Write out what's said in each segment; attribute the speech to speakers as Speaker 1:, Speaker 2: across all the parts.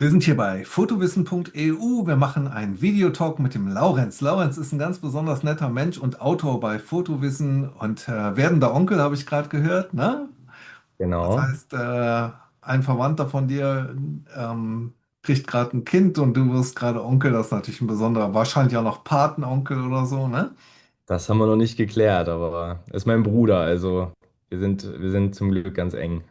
Speaker 1: Wir sind hier bei fotowissen.eu. Wir machen einen Videotalk mit dem Laurenz. Laurenz ist ein ganz besonders netter Mensch und Autor bei Fotowissen und werdender Onkel, habe ich gerade gehört, ne? Das
Speaker 2: Genau,
Speaker 1: heißt, ein Verwandter von dir kriegt gerade ein Kind und du wirst gerade Onkel. Das ist natürlich ein besonderer, wahrscheinlich auch noch Patenonkel oder so, ne?
Speaker 2: das haben wir noch nicht geklärt, aber er ist mein Bruder, also wir sind zum Glück ganz eng.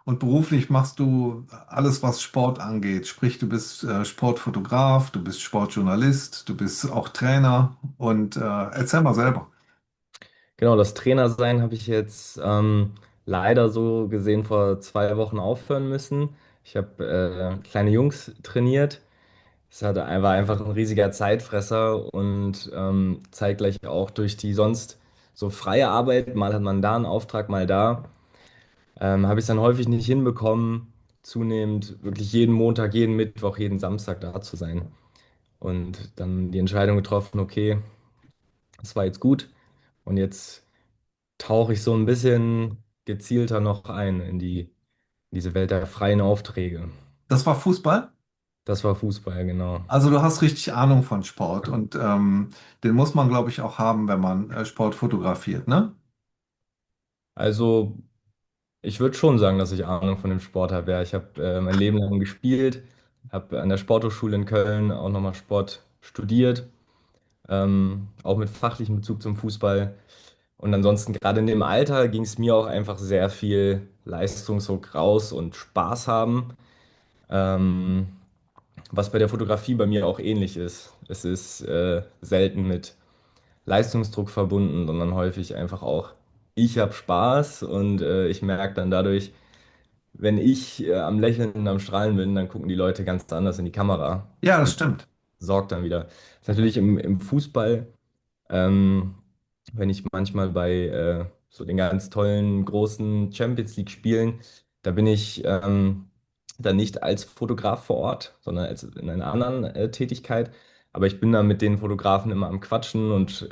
Speaker 1: Und beruflich machst du alles, was Sport angeht. Sprich, du bist Sportfotograf, du bist Sportjournalist, du bist auch Trainer und erzähl mal selber.
Speaker 2: Genau, das Trainersein habe ich jetzt leider so gesehen vor 2 Wochen aufhören müssen. Ich habe kleine Jungs trainiert. War einfach ein riesiger Zeitfresser und zeitgleich auch durch die sonst so freie Arbeit, mal hat man da einen Auftrag, mal da, habe ich es dann häufig nicht hinbekommen, zunehmend wirklich jeden Montag, jeden Mittwoch, jeden Samstag da zu sein. Und dann die Entscheidung getroffen, okay, das war jetzt gut. Und jetzt tauche ich so ein bisschen gezielter noch ein in diese Welt der freien Aufträge.
Speaker 1: Das war Fußball?
Speaker 2: Das war Fußball, genau.
Speaker 1: Also du hast richtig Ahnung von Sport und den muss man, glaube ich, auch haben, wenn man Sport fotografiert, ne?
Speaker 2: Also, ich würde schon sagen, dass ich Ahnung von dem Sport habe. Ja, ich habe mein Leben lang gespielt, habe an der Sporthochschule in Köln auch nochmal Sport studiert, auch mit fachlichem Bezug zum Fußball. Und ansonsten, gerade in dem Alter, ging es mir auch einfach sehr viel Leistungsdruck raus und Spaß haben. Ähm, Was bei der Fotografie bei mir auch ähnlich ist. Es ist selten mit Leistungsdruck verbunden, sondern häufig einfach auch, ich habe Spaß und ich merke dann dadurch, wenn ich am Lächeln und am Strahlen bin, dann gucken die Leute ganz anders in die Kamera
Speaker 1: Ja, das
Speaker 2: und
Speaker 1: stimmt.
Speaker 2: sorgt dann wieder. Das ist natürlich im Fußball, ähm, wenn ich manchmal bei so den ganz tollen großen Champions League Spielen, da bin ich dann nicht als Fotograf vor Ort, sondern als in einer anderen Tätigkeit. Aber ich bin da mit den Fotografen immer am Quatschen und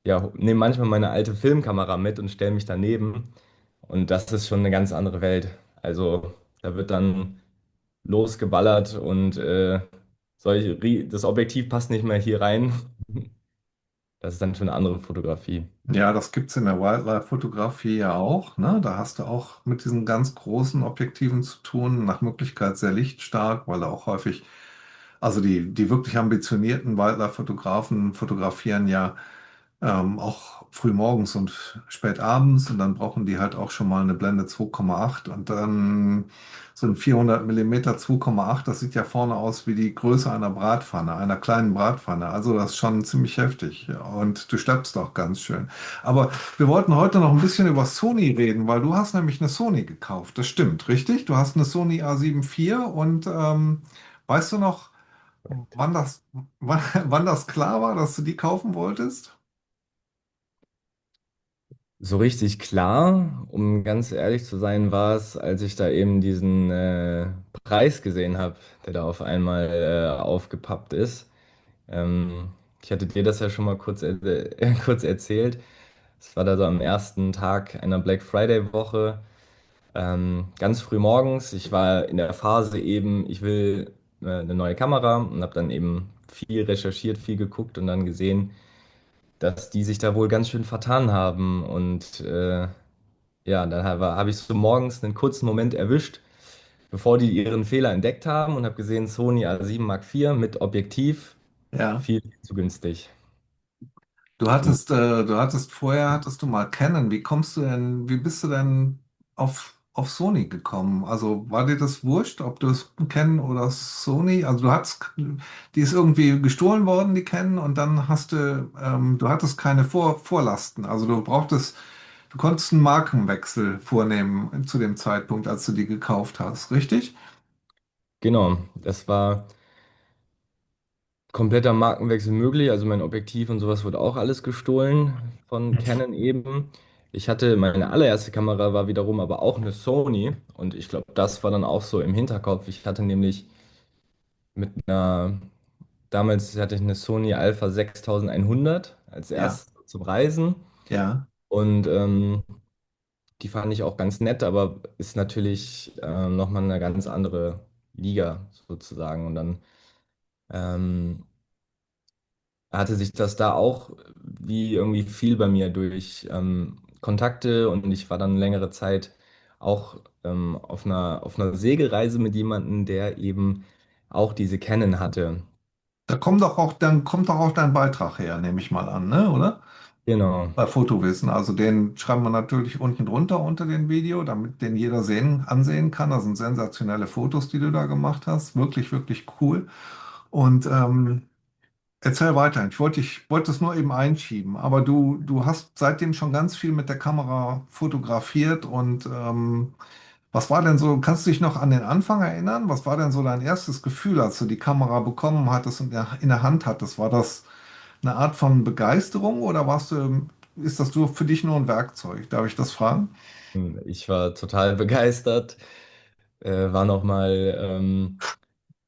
Speaker 2: ja, nehme manchmal meine alte Filmkamera mit und stelle mich daneben. Und das ist schon eine ganz andere Welt. Also da wird dann losgeballert und das Objektiv passt nicht mehr hier rein. Das ist dann schon eine andere Fotografie.
Speaker 1: Ja, das gibt es in der Wildlife-Fotografie ja auch, ne? Da hast du auch mit diesen ganz großen Objektiven zu tun, nach Möglichkeit sehr lichtstark, weil da auch häufig, also die wirklich ambitionierten Wildlife-Fotografen fotografieren ja auch früh morgens und spät abends und dann brauchen die halt auch schon mal eine Blende 2,8 und dann so ein 400 Millimeter 2,8, das sieht ja vorne aus wie die Größe einer Bratpfanne, einer kleinen Bratpfanne. Also das ist schon ziemlich heftig und du steppst auch ganz schön. Aber wir wollten heute noch ein bisschen über Sony reden, weil du hast nämlich eine Sony gekauft. Das stimmt, richtig? Du hast eine Sony A7 IV und weißt du noch, wann das, wann das klar war, dass du die kaufen wolltest?
Speaker 2: So richtig klar, um ganz ehrlich zu sein, war es, als ich da eben diesen Preis gesehen habe, der da auf einmal aufgepappt ist. Ähm, Ich hatte dir das ja schon mal kurz, kurz erzählt. Es war da so am ersten Tag einer Black Friday-Woche, ganz früh morgens. Ich war in der Phase eben, ich will eine neue Kamera und habe dann eben viel recherchiert, viel geguckt und dann gesehen, dass die sich da wohl ganz schön vertan haben. Und ja, dann habe ich so morgens einen kurzen Moment erwischt, bevor die ihren Fehler entdeckt haben und habe gesehen, Sony A7 Mark IV mit Objektiv,
Speaker 1: Ja.
Speaker 2: viel, viel zu günstig. Und
Speaker 1: Du hattest vorher, hattest du mal Canon. Wie kommst du denn, wie bist du denn auf Sony gekommen? Also war dir das wurscht, ob du es Canon oder Sony? Also die ist irgendwie gestohlen worden, die Canon, und dann du hattest keine Vorlasten. Also du konntest einen Markenwechsel vornehmen zu dem Zeitpunkt, als du die gekauft hast, richtig?
Speaker 2: genau, das war kompletter Markenwechsel möglich. Also mein Objektiv und sowas wurde auch alles gestohlen von Canon eben. Meine allererste Kamera war wiederum aber auch eine Sony und ich glaube, das war dann auch so im Hinterkopf. Ich hatte nämlich mit damals hatte ich eine Sony Alpha 6100 als
Speaker 1: Ja,
Speaker 2: erstes zum Reisen
Speaker 1: ja.
Speaker 2: und die fand ich auch ganz nett, aber ist natürlich nochmal eine ganz andere. Liga sozusagen. Und dann ähm, hatte sich das da auch wie irgendwie viel bei mir durch Kontakte und ich war dann längere Zeit auch auf einer Segelreise mit jemandem, der eben auch diese Canon hatte.
Speaker 1: Dann kommt doch auch dein Beitrag her, nehme ich mal an, ne, oder?
Speaker 2: Genau.
Speaker 1: Bei Fotowissen. Also den schreiben wir natürlich unten drunter unter dem Video, damit den jeder ansehen kann. Das sind sensationelle Fotos, die du da gemacht hast. Wirklich, wirklich cool. Und erzähl weiter. Ich wollte es nur eben einschieben, aber du hast seitdem schon ganz viel mit der Kamera fotografiert und was war denn so, kannst du dich noch an den Anfang erinnern? Was war denn so dein erstes Gefühl, als du die Kamera bekommen hattest und in der Hand hattest? War das eine Art von Begeisterung oder ist das für dich nur ein Werkzeug? Darf ich das fragen?
Speaker 2: Ich war total begeistert, war nochmal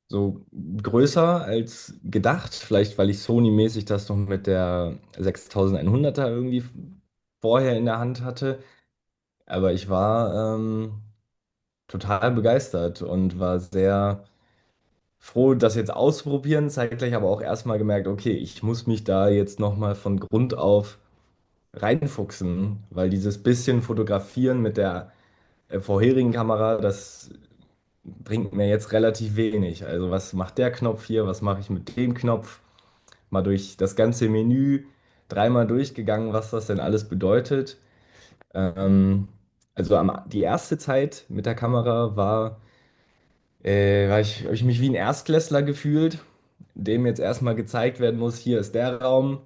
Speaker 2: so größer als gedacht, vielleicht weil ich Sony-mäßig das noch mit der 6100er irgendwie vorher in der Hand hatte. Aber ich war total begeistert und war sehr froh, das jetzt auszuprobieren. Zeitgleich aber auch erstmal gemerkt, okay, ich muss mich da jetzt nochmal von Grund auf reinfuchsen, weil dieses bisschen Fotografieren mit der vorherigen Kamera, das bringt mir jetzt relativ wenig. Also was macht der Knopf hier, was mache ich mit dem Knopf? Mal durch das ganze Menü dreimal durchgegangen, was das denn alles bedeutet. Ähm, die erste Zeit mit der Kamera habe ich mich wie ein Erstklässler gefühlt, dem jetzt erstmal gezeigt werden muss, hier ist der Raum,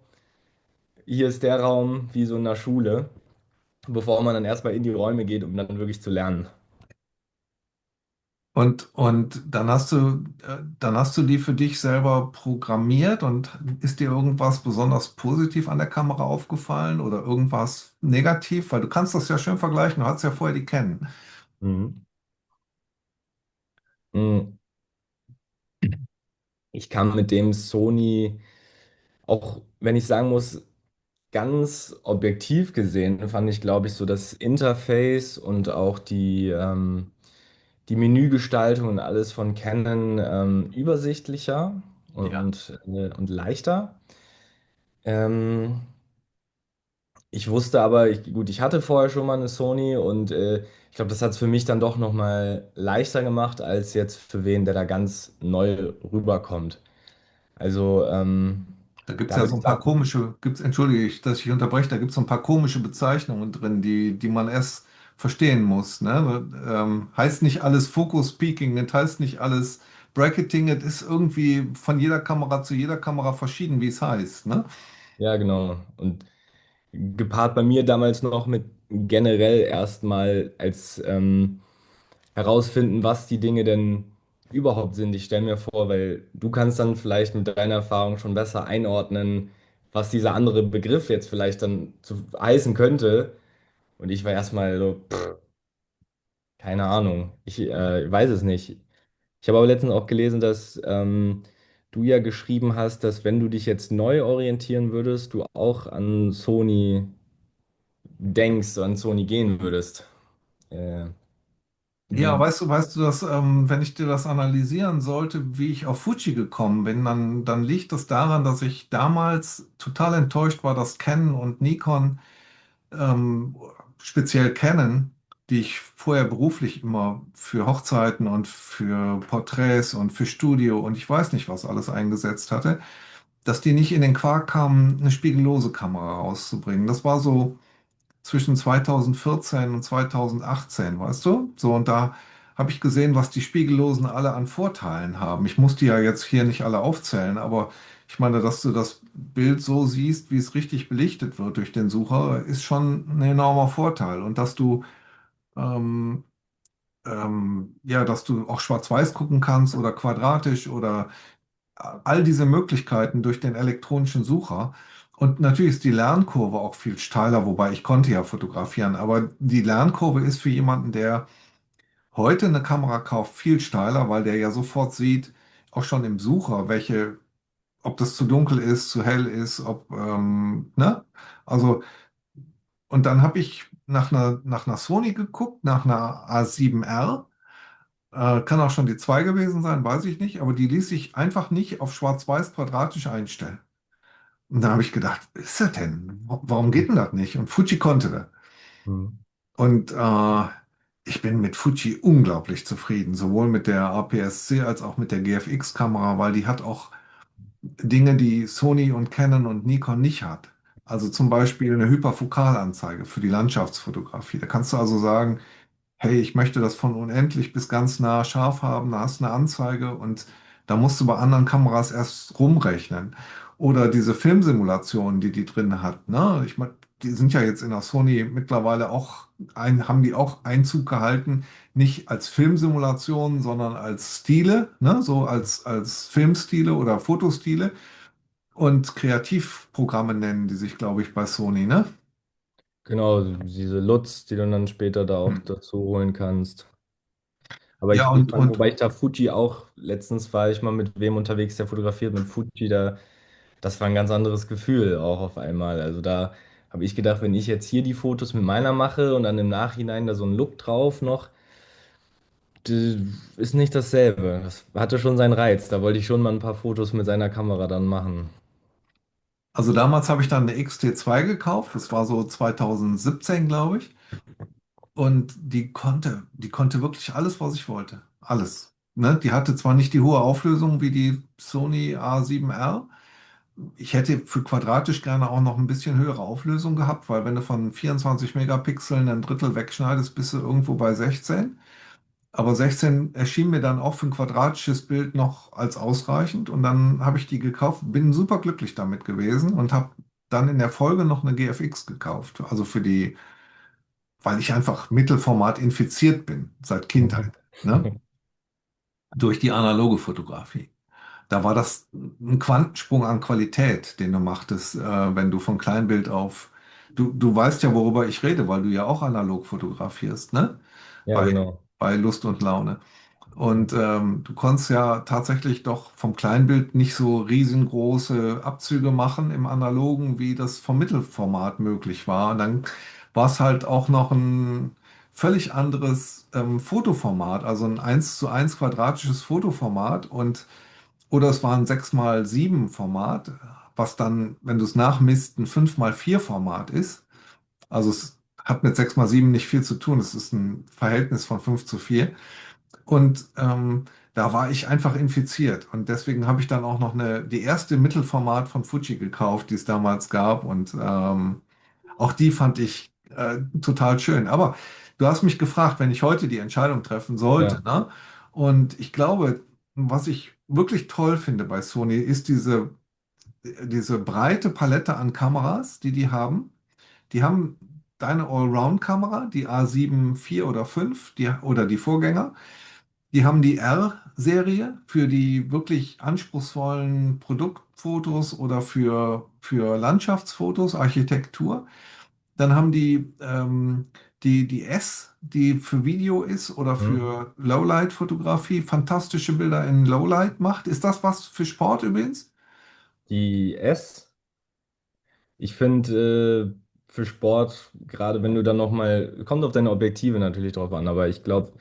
Speaker 2: hier ist der Raum, wie so in der Schule, bevor man dann erstmal in die Räume geht, um dann wirklich zu lernen.
Speaker 1: Und dann hast du die für dich selber programmiert und ist dir irgendwas besonders positiv an der Kamera aufgefallen oder irgendwas negativ? Weil du kannst das ja schön vergleichen, du hattest ja vorher die kennen.
Speaker 2: Mhm. Mhm. Ich kam mit dem Sony, auch wenn ich sagen muss, ganz objektiv gesehen, fand ich, glaube ich, so das Interface und auch die Menügestaltung und alles von Canon übersichtlicher
Speaker 1: Ja.
Speaker 2: und leichter. Ähm, Ich wusste aber, gut, ich hatte vorher schon mal eine Sony und ich glaube, das hat es für mich dann doch nochmal leichter gemacht, als jetzt für wen, der da ganz neu rüberkommt. Also
Speaker 1: Da gibt es
Speaker 2: da
Speaker 1: ja
Speaker 2: würde
Speaker 1: so
Speaker 2: ich
Speaker 1: ein paar
Speaker 2: sagen,
Speaker 1: entschuldige ich, dass ich unterbreche, da gibt es so ein paar komische Bezeichnungen drin, die man erst verstehen muss. Ne? Heißt nicht alles Focus Peaking, das heißt nicht alles Bracketing, das ist irgendwie von jeder Kamera zu jeder Kamera verschieden, wie es heißt. Ne?
Speaker 2: ja genau. Und gepaart bei mir damals noch mit generell erstmal als herausfinden, was die Dinge denn überhaupt sind. Ich stelle mir vor, weil du kannst dann vielleicht mit deiner Erfahrung schon besser einordnen, was dieser andere Begriff jetzt vielleicht dann zu heißen könnte. Und ich war erstmal so, keine Ahnung, ich weiß es nicht. Ich habe aber letztens auch gelesen, dass du ja geschrieben hast, dass wenn du dich jetzt neu orientieren würdest, du auch an Sony denkst, an Sony gehen würdest. Äh,
Speaker 1: Ja,
Speaker 2: wie?
Speaker 1: weißt du, dass, wenn ich dir das analysieren sollte, wie ich auf Fuji gekommen bin, dann liegt das daran, dass ich damals total enttäuscht war, dass Canon und Nikon ähm, speziell Canon, die ich vorher beruflich immer für Hochzeiten und für Porträts und für Studio und ich weiß nicht was alles eingesetzt hatte, dass die nicht in den Quark kamen, eine spiegellose Kamera rauszubringen. Das war so zwischen 2014 und 2018, weißt du? So, und da habe ich gesehen, was die Spiegellosen alle an Vorteilen haben. Ich muss die ja jetzt hier nicht alle aufzählen, aber ich meine, dass du das Bild so siehst, wie es richtig belichtet wird durch den Sucher, ist schon ein enormer Vorteil. Und ähm, ja, dass du auch schwarz-weiß gucken kannst oder quadratisch oder all diese Möglichkeiten durch den elektronischen Sucher. Und natürlich ist die Lernkurve auch viel steiler, wobei ich konnte ja fotografieren, aber die Lernkurve ist für jemanden, der heute eine Kamera kauft, viel steiler, weil der ja sofort sieht, auch schon im Sucher, ob das zu dunkel ist, zu hell ist, ne? Also, und dann habe ich nach einer Sony geguckt, nach einer A7R. Kann auch schon die 2 gewesen sein, weiß ich nicht, aber die ließ sich einfach nicht auf schwarz-weiß quadratisch einstellen. Und da habe ich gedacht, was ist das denn? Warum geht denn das nicht? Und Fuji konnte das.
Speaker 2: Mhm.
Speaker 1: Und ich bin mit Fuji unglaublich zufrieden, sowohl mit der APS-C als auch mit der GFX-Kamera, weil die hat auch Dinge, die Sony und Canon und Nikon nicht hat. Also zum Beispiel eine Hyperfokalanzeige für die Landschaftsfotografie. Da kannst du also sagen, hey, ich möchte das von unendlich bis ganz nah scharf haben, da hast du eine Anzeige und da musst du bei anderen Kameras erst rumrechnen. Oder diese Filmsimulationen, die die drin hat, ne? Ich meine, die sind ja jetzt in der Sony mittlerweile auch haben die auch Einzug gehalten, nicht als Filmsimulation, sondern als Stile, ne? So als Filmstile oder Fotostile. Und Kreativprogramme nennen die sich, glaube ich, bei Sony, ne?
Speaker 2: Genau, diese LUTs, die du dann später da auch
Speaker 1: Hm.
Speaker 2: dazu holen kannst. Aber
Speaker 1: Ja,
Speaker 2: ich
Speaker 1: und,
Speaker 2: fand,
Speaker 1: und
Speaker 2: wobei ich da Fuji auch, letztens war ich mal mit wem unterwegs, der fotografiert mit Fuji, das war ein ganz anderes Gefühl auch auf einmal. Also da habe ich gedacht, wenn ich jetzt hier die Fotos mit meiner mache und dann im Nachhinein da so ein Look drauf noch, ist nicht dasselbe. Das hatte schon seinen Reiz. Da wollte ich schon mal ein paar Fotos mit seiner Kamera dann machen.
Speaker 1: also damals habe ich dann eine XT2 gekauft, das war so 2017, glaube ich. Und die konnte wirklich alles, was ich wollte. Alles. Ne? Die hatte zwar nicht die hohe Auflösung wie die Sony A7R. Ich hätte für quadratisch gerne auch noch ein bisschen höhere Auflösung gehabt, weil wenn du von 24 Megapixeln ein Drittel wegschneidest, bist du irgendwo bei 16. Aber 16 erschien mir dann auch für ein quadratisches Bild noch als ausreichend. Und dann habe ich die gekauft, bin super glücklich damit gewesen und habe dann in der Folge noch eine GFX gekauft. Also weil ich einfach Mittelformat infiziert bin, seit Kindheit, ne? Durch die analoge Fotografie. Da war das ein Quantensprung an Qualität, den du machtest, wenn du von Kleinbild auf. Du weißt ja, worüber ich rede, weil du ja auch analog fotografierst, ne?
Speaker 2: Ja,
Speaker 1: Bei,
Speaker 2: genau.
Speaker 1: bei Lust und Laune. Und du konntest ja tatsächlich doch vom Kleinbild nicht so riesengroße Abzüge machen im Analogen, wie das vom Mittelformat möglich war. Und dann war es halt auch noch ein völlig anderes Fotoformat, also ein 1:1 quadratisches Fotoformat oder es war ein 6:7 Format, was dann, wenn du es nachmisst, ein 5:4 Format ist. Also es hat mit 6:7 nicht viel zu tun. Es ist ein Verhältnis von 5:4. Und da war ich einfach infiziert. Und deswegen habe ich dann auch noch die erste Mittelformat von Fuji gekauft, die es damals gab. Und auch die fand ich total schön. Aber du hast mich gefragt, wenn ich heute die Entscheidung treffen sollte,
Speaker 2: Ja.
Speaker 1: ne? Und ich glaube, was ich wirklich toll finde bei Sony, ist diese breite Palette an Kameras, die haben. Die haben deine Allround-Kamera, die A7 IV oder 5, oder die Vorgänger. Die haben die R-Serie für die wirklich anspruchsvollen Produktfotos oder für Landschaftsfotos, Architektur. Dann haben die die S, die für Video ist oder
Speaker 2: Hm.
Speaker 1: für Lowlight-Fotografie, fantastische Bilder in Lowlight macht. Ist das was für Sport übrigens?
Speaker 2: Die S. Ich finde, für Sport, gerade wenn du dann nochmal, kommt auf deine Objektive natürlich drauf an, aber ich glaube,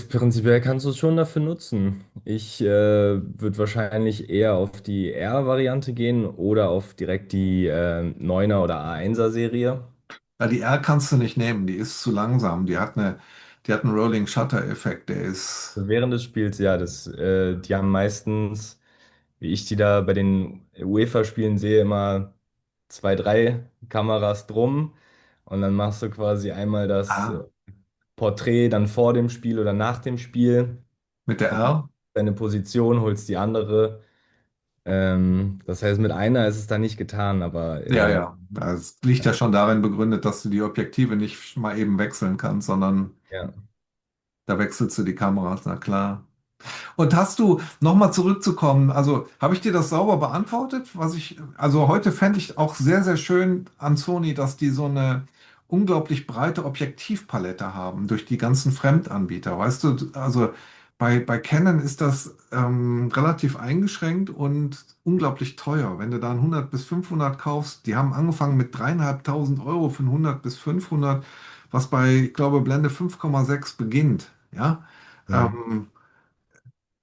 Speaker 2: prinzipiell kannst du es schon dafür nutzen. Ich würde wahrscheinlich eher auf die R-Variante gehen oder auf direkt die 9er oder A1er Serie.
Speaker 1: Ja, die R kannst du nicht nehmen, die ist zu langsam. Die hat einen Rolling Shutter-Effekt, der ist.
Speaker 2: Während des Spiels, ja, die haben meistens, wie ich die da bei den UEFA-Spielen sehe, immer zwei, drei Kameras drum und dann machst du quasi einmal das
Speaker 1: Ah,
Speaker 2: Porträt dann vor dem Spiel oder nach dem Spiel,
Speaker 1: mit der R?
Speaker 2: deine Position, holst die andere. Das heißt, mit einer ist es da nicht getan, aber
Speaker 1: Ja, ja. Das liegt ja schon darin begründet, dass du die Objektive nicht mal eben wechseln kannst, sondern
Speaker 2: ja.
Speaker 1: da wechselst du die Kameras, na klar. Und hast du, nochmal zurückzukommen, also habe ich dir das sauber beantwortet? Also heute fände ich auch sehr, sehr schön an Sony, dass die so eine unglaublich breite Objektivpalette haben durch die ganzen Fremdanbieter. Weißt du, also bei Canon ist das relativ eingeschränkt und unglaublich teuer. Wenn du da ein 100 bis 500 kaufst, die haben angefangen mit 3.500 € für ein 100 bis 500, was bei, ich glaube, Blende 5,6 beginnt. Ja,
Speaker 2: Mhm.
Speaker 1: ähm,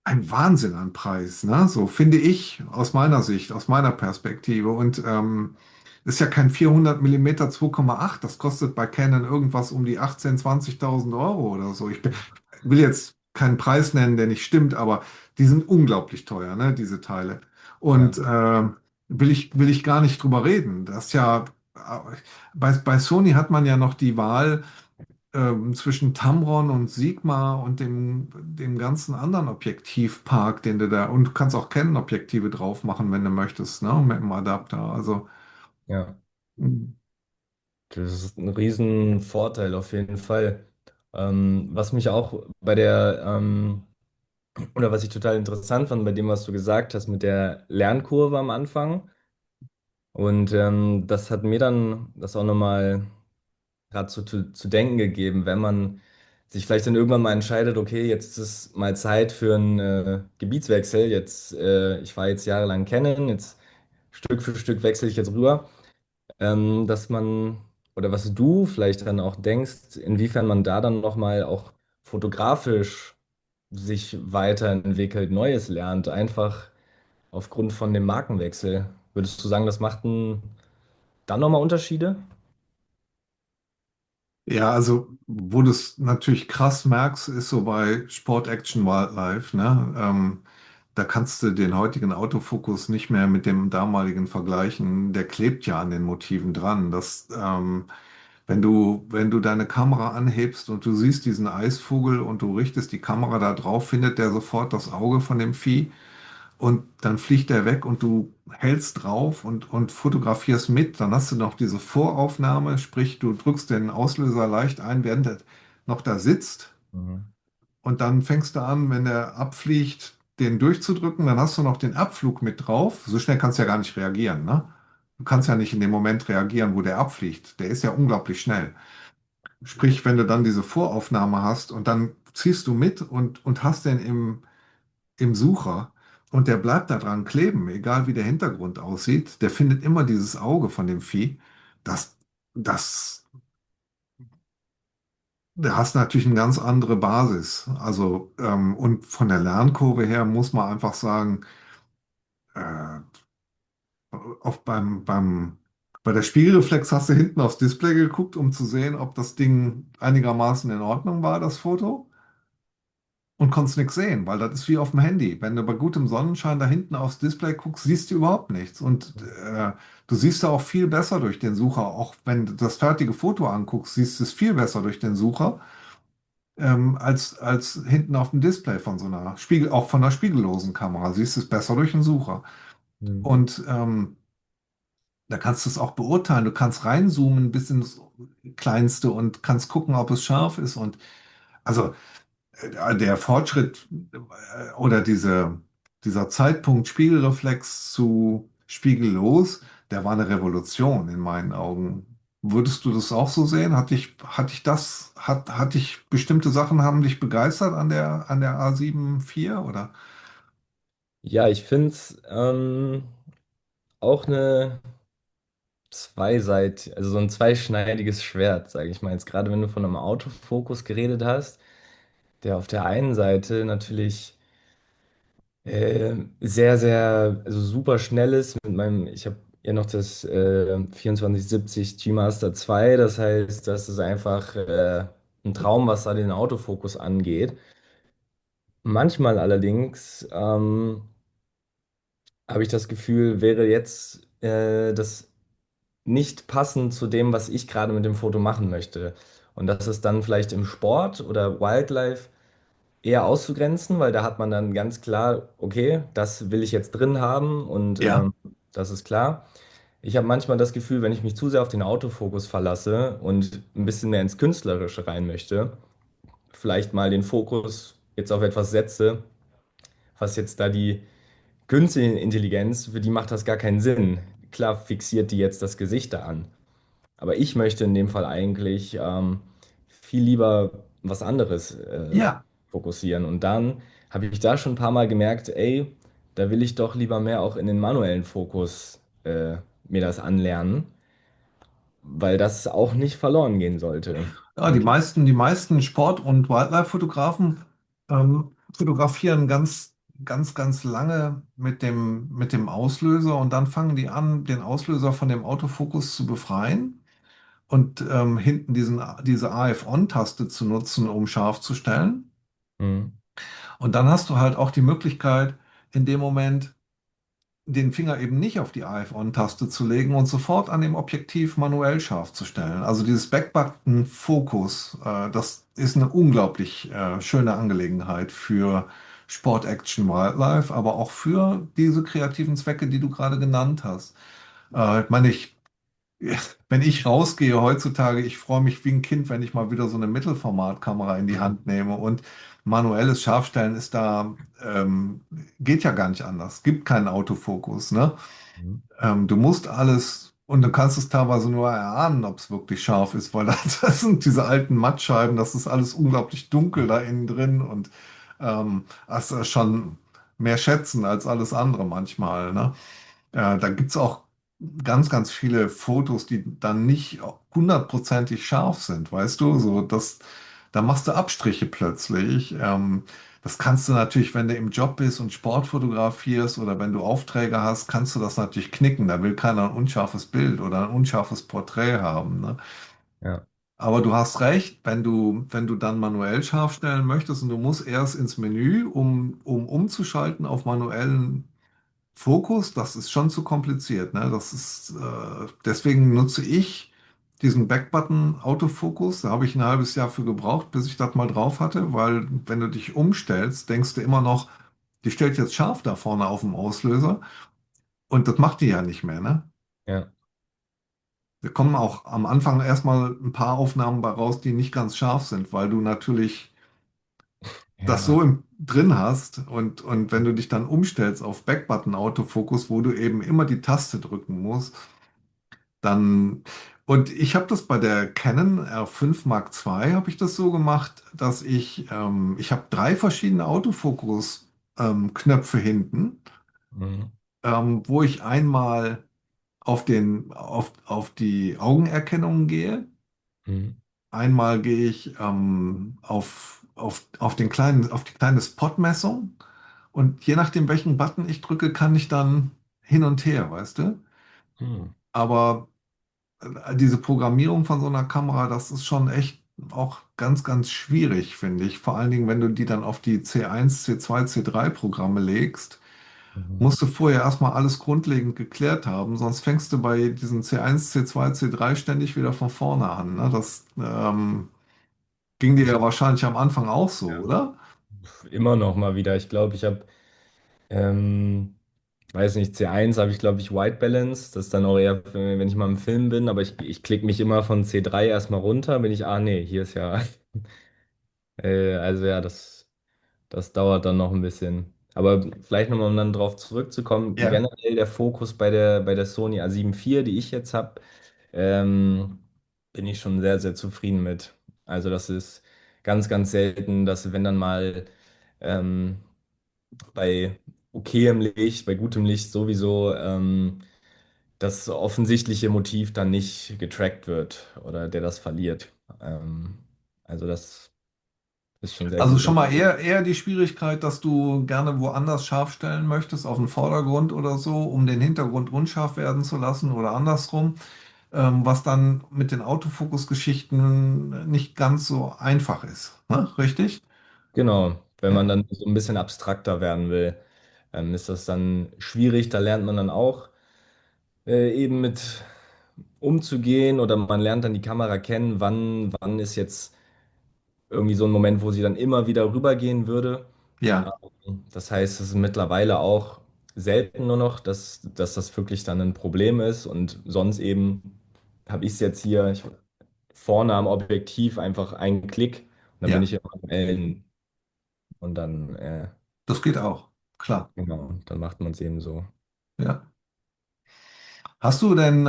Speaker 1: ein Wahnsinn an Preis, ne? So finde ich aus meiner Sicht, aus meiner Perspektive. Und ist ja kein 400 Millimeter 2,8. Das kostet bei Canon irgendwas um die 18.000, 20.000 Euro oder so. Will jetzt keinen Preis nennen, der nicht stimmt, aber die sind unglaublich teuer, ne? Diese Teile. Und
Speaker 2: Ja,
Speaker 1: will ich gar nicht drüber reden. Das ist ja, bei Sony hat man ja noch die Wahl, zwischen Tamron und Sigma und dem ganzen anderen Objektivpark, den du da, und du kannst auch Canon-Objektive drauf machen, wenn du möchtest, ne, mit dem Adapter. Also,
Speaker 2: ja.
Speaker 1: mm,
Speaker 2: Das ist ein Riesenvorteil auf jeden Fall. Was mich auch bei oder was ich total interessant fand bei dem, was du gesagt hast mit der Lernkurve am Anfang. Und das hat mir dann das auch nochmal gerade zu denken gegeben, wenn man sich vielleicht dann irgendwann mal entscheidet, okay, jetzt ist es mal Zeit für einen Gebietswechsel. Ich war jetzt jahrelang Canon, jetzt Stück für Stück wechsle ich jetzt rüber, dass man, oder was du vielleicht dann auch denkst, inwiefern man da dann nochmal auch fotografisch sich weiterentwickelt, Neues lernt, einfach aufgrund von dem Markenwechsel. Würdest du sagen, das macht dann nochmal Unterschiede?
Speaker 1: ja, also, wo du es natürlich krass merkst, ist so bei Sport, Action, Wildlife, ne? Da kannst du den heutigen Autofokus nicht mehr mit dem damaligen vergleichen. Der klebt ja an den Motiven dran. Wenn du deine Kamera anhebst und du siehst diesen Eisvogel und du richtest die Kamera da drauf, findet der sofort das Auge von dem Vieh und dann fliegt der weg und du hältst drauf und fotografierst mit. Dann hast du noch diese Voraufnahme, sprich, du drückst den Auslöser leicht ein, während er noch da sitzt.
Speaker 2: Mhm.
Speaker 1: Und dann fängst du an, wenn der abfliegt, den durchzudrücken. Dann hast du noch den Abflug mit drauf. So schnell kannst du ja gar nicht reagieren, ne? Du kannst ja nicht in dem Moment reagieren, wo der abfliegt. Der ist ja unglaublich schnell. Sprich, wenn du dann diese Voraufnahme hast und dann ziehst du mit und hast den im Sucher und der bleibt da dran kleben, egal wie der Hintergrund aussieht, der findet immer dieses Auge von dem Vieh. Das, das, da hast natürlich eine ganz andere Basis. Also, und von der Lernkurve her muss man einfach sagen, äh, bei der Spiegelreflex hast du hinten aufs Display geguckt, um zu sehen, ob das Ding einigermaßen in Ordnung war, das Foto. Und konntest nichts sehen, weil das ist wie auf dem Handy. Wenn du bei gutem Sonnenschein da hinten aufs Display guckst, siehst du überhaupt nichts. Und du siehst da auch viel besser durch den Sucher. Auch wenn du das fertige Foto anguckst, siehst du es viel besser durch den Sucher, als hinten auf dem Display von so einer auch von einer spiegellosen Kamera. Siehst du es besser durch den Sucher.
Speaker 2: Mhm.
Speaker 1: Und da kannst du es auch beurteilen. Du kannst reinzoomen bis ins Kleinste und kannst gucken, ob es scharf ist. Und also der Fortschritt oder dieser Zeitpunkt Spiegelreflex zu spiegellos, der war eine Revolution in meinen Augen. Würdest du das auch so sehen? Hat dich bestimmte Sachen haben dich begeistert an der A7 IV oder?
Speaker 2: Ja, ich finde es auch eine also so ein zweischneidiges Schwert, sage ich mal. Jetzt gerade wenn du von einem Autofokus geredet hast, der auf der einen Seite natürlich also super schnell ist. Ich habe ja noch das 2470 G-Master 2, das heißt, das ist einfach ein Traum, was da den Autofokus angeht. Manchmal allerdings habe ich das Gefühl, wäre jetzt das nicht passend zu dem, was ich gerade mit dem Foto machen möchte. Und das ist dann vielleicht im Sport oder Wildlife eher auszugrenzen, weil da hat man dann ganz klar, okay, das will ich jetzt drin haben und
Speaker 1: Ja.
Speaker 2: das ist klar. Ich habe manchmal das Gefühl, wenn ich mich zu sehr auf den Autofokus verlasse und ein bisschen mehr ins Künstlerische rein möchte, vielleicht mal den Fokus jetzt auf etwas setze, was jetzt da die künstliche Intelligenz, für die macht das gar keinen Sinn. Klar fixiert die jetzt das Gesicht da an. Aber ich möchte in dem Fall eigentlich viel lieber was anderes
Speaker 1: Ja.
Speaker 2: fokussieren. Und dann habe ich da schon ein paar Mal gemerkt, ey, da will ich doch lieber mehr auch in den manuellen Fokus mir das anlernen. weil das auch nicht verloren gehen sollte,
Speaker 1: Ja,
Speaker 2: denke ich.
Speaker 1: die meisten Sport- und Wildlife-Fotografen fotografieren ganz lange mit dem Auslöser und dann fangen die an, den Auslöser von dem Autofokus zu befreien und hinten diese AF-On-Taste zu nutzen, um scharf zu stellen.
Speaker 2: Mhm.
Speaker 1: Und dann hast du halt auch die Möglichkeit, in dem Moment den Finger eben nicht auf die AF-On-Taste zu legen und sofort an dem Objektiv manuell scharf zu stellen. Also dieses Backbutton-Fokus, das ist eine unglaublich schöne Angelegenheit für Sport, Action, Wildlife, aber auch für diese kreativen Zwecke, die du gerade genannt hast. Ich meine, ja, wenn ich rausgehe heutzutage, ich freue mich wie ein Kind, wenn ich mal wieder so eine Mittelformatkamera in die Hand nehme und manuelles Scharfstellen ist da, geht ja gar nicht anders. Gibt keinen Autofokus, ne?
Speaker 2: Mhm.
Speaker 1: Du musst alles und du kannst es teilweise nur erahnen, ob es wirklich scharf ist, weil das sind diese alten Mattscheiben, das ist alles unglaublich dunkel da innen drin und das ist schon mehr schätzen als alles andere manchmal, ne? Da gibt es auch ganz viele Fotos, die dann nicht hundertprozentig scharf sind, weißt du? Da machst du Abstriche plötzlich. Das kannst du natürlich, wenn du im Job bist und Sport fotografierst oder wenn du Aufträge hast, kannst du das natürlich knicken. Da will keiner ein unscharfes Bild oder ein unscharfes Porträt haben, ne?
Speaker 2: Ja,
Speaker 1: Aber du hast recht, wenn du dann manuell scharf stellen möchtest und du musst erst ins Menü, um umzuschalten auf manuellen Fokus, das ist schon zu kompliziert, ne? Deswegen nutze ich diesen Backbutton Autofokus. Da habe ich ein halbes Jahr für gebraucht, bis ich das mal drauf hatte, weil wenn du dich umstellst, denkst du immer noch, die stellt jetzt scharf da vorne auf dem Auslöser und das macht die ja nicht mehr, ne?
Speaker 2: ja,
Speaker 1: Da kommen auch am Anfang erstmal ein paar Aufnahmen bei raus, die nicht ganz scharf sind, weil du natürlich das
Speaker 2: ja.
Speaker 1: so drin hast und wenn du dich dann umstellst auf Backbutton Autofokus, wo du eben immer die Taste drücken musst, dann, und ich habe das bei der Canon R5 Mark II habe ich das so gemacht, dass ich habe drei verschiedene Autofokus Knöpfe hinten,
Speaker 2: Mhm.
Speaker 1: wo ich einmal auf die Augenerkennung gehe,
Speaker 2: Mhm.
Speaker 1: einmal gehe ich auf die kleine Spotmessung und je nachdem, welchen Button ich drücke, kann ich dann hin und her, weißt du?
Speaker 2: Mhm.
Speaker 1: Aber diese Programmierung von so einer Kamera, das ist schon echt auch ganz schwierig, finde ich. Vor allen Dingen, wenn du die dann auf die C1, C2, C3 Programme legst,
Speaker 2: Mhm.
Speaker 1: musst du vorher erstmal alles grundlegend geklärt haben, sonst fängst du bei diesen C1, C2, C3 ständig wieder von vorne an. Ne? Das ging dir
Speaker 2: Ich
Speaker 1: ja
Speaker 2: habe
Speaker 1: wahrscheinlich am Anfang auch so, oder?
Speaker 2: immer noch mal wieder, ich glaube, ich habe, ähm, weiß nicht, C1 habe ich, glaube ich, White Balance. Das ist dann auch eher, wenn ich mal im Film bin, aber ich klicke mich immer von C3 erstmal runter, bin ich, ah nee, hier ist ja, also ja, das dauert dann noch ein bisschen. Aber vielleicht nochmal, um dann drauf zurückzukommen,
Speaker 1: Ja.
Speaker 2: generell der Fokus bei der Sony A7 IV, die ich jetzt habe, ähm, bin ich schon sehr zufrieden mit. Also das ist ganz selten, dass wenn dann mal ähm, bei okayem Licht, bei gutem Licht sowieso das offensichtliche Motiv dann nicht getrackt wird oder der das verliert. Also das ist schon sehr
Speaker 1: Also
Speaker 2: gut.
Speaker 1: schon mal eher die Schwierigkeit, dass du gerne woanders scharf stellen möchtest, auf den Vordergrund oder so, um den Hintergrund unscharf werden zu lassen oder andersrum, was dann mit den Autofokus-Geschichten nicht ganz so einfach ist. Ne? Richtig?
Speaker 2: Genau, wenn man
Speaker 1: Ja.
Speaker 2: dann so ein bisschen abstrakter werden will, ist das dann schwierig. Da lernt man dann auch eben mit umzugehen oder man lernt dann die Kamera kennen, wann ist jetzt irgendwie so ein Moment, wo sie dann immer wieder rübergehen würde.
Speaker 1: Ja,
Speaker 2: Das heißt, es ist mittlerweile auch selten nur noch, dass das wirklich dann ein Problem ist und sonst eben habe ich es jetzt hier vorne am Objektiv einfach einen Klick und dann bin
Speaker 1: ja,
Speaker 2: ich im manuellen und dann
Speaker 1: das geht auch. Klar.
Speaker 2: genau, dann macht man es eben so.
Speaker 1: Ja. Hast du denn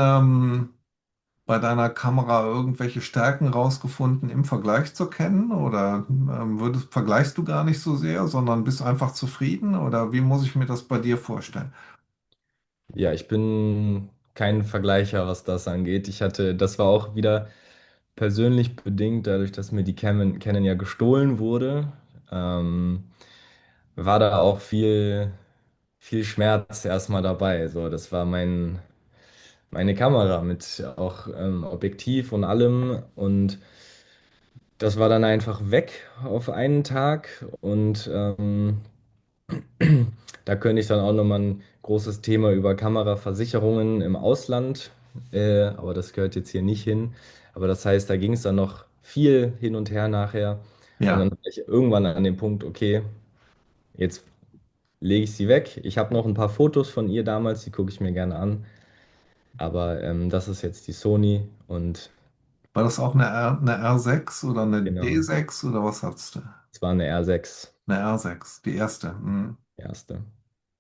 Speaker 1: bei deiner Kamera irgendwelche Stärken rausgefunden im Vergleich zur Canon oder vergleichst du gar nicht so sehr, sondern bist einfach zufrieden oder wie muss ich mir das bei dir vorstellen?
Speaker 2: Ja, ich bin kein Vergleicher, was das angeht. Das war auch wieder persönlich bedingt, dadurch, dass mir die Canon ja gestohlen wurde, ähm, war da auch viel Schmerz erstmal dabei. So, das war meine Kamera mit auch Objektiv und allem. Und das war dann einfach weg auf einen Tag. Und da könnte ich dann auch nochmal ein großes Thema über Kameraversicherungen im Ausland, aber das gehört jetzt hier nicht hin. Aber das heißt, da ging es dann noch viel hin und her nachher. Und dann
Speaker 1: Ja,
Speaker 2: war ich irgendwann an dem Punkt, okay, jetzt lege ich sie weg. Ich habe noch ein paar Fotos von ihr damals, die gucke ich mir gerne an. Aber das ist jetzt die Sony und
Speaker 1: war das auch eine R6 oder eine
Speaker 2: genau,
Speaker 1: D6 oder was hattest du?
Speaker 2: es war eine R6
Speaker 1: Eine R6, die erste. Mhm.
Speaker 2: erste.